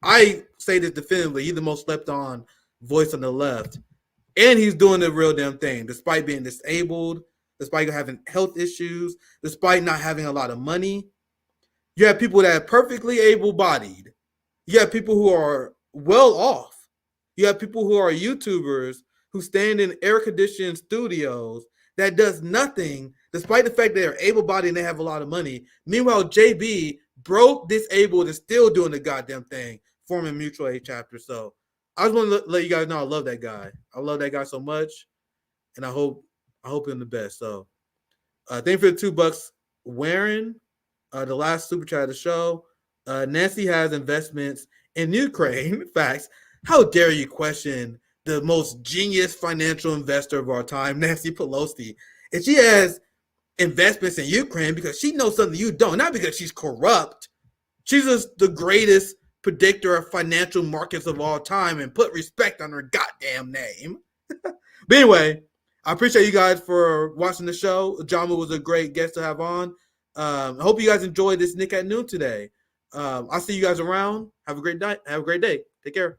I say this definitively, he's the most slept on voice on the left. And he's doing the real damn thing, despite being disabled, despite having health issues, despite not having a lot of money. You have people that are perfectly able-bodied. You have people who are well off. You have people who are YouTubers who stand in air-conditioned studios that does nothing, despite the fact they're able-bodied and they have a lot of money. Meanwhile, JB, broke, disabled, is still doing the goddamn thing, forming mutual aid chapter. So I just want to let you guys know I love that guy. I love that guy so much, and I hope him the best. So thank you for the $2, Warren. The last super chat of the show. Nancy has investments in Ukraine. Facts. How dare you question the most genius financial investor of our time, Nancy Pelosi? And she has investments in Ukraine because she knows something you don't, not because she's corrupt. She's just the greatest predictor of financial markets of all time, and put respect on her goddamn name. But anyway, I appreciate you guys for watching the show. Ajamu was a great guest to have on. I hope you guys enjoyed this Nick at Noon today. I'll see you guys around. Have a great night. Have a great day. Take care.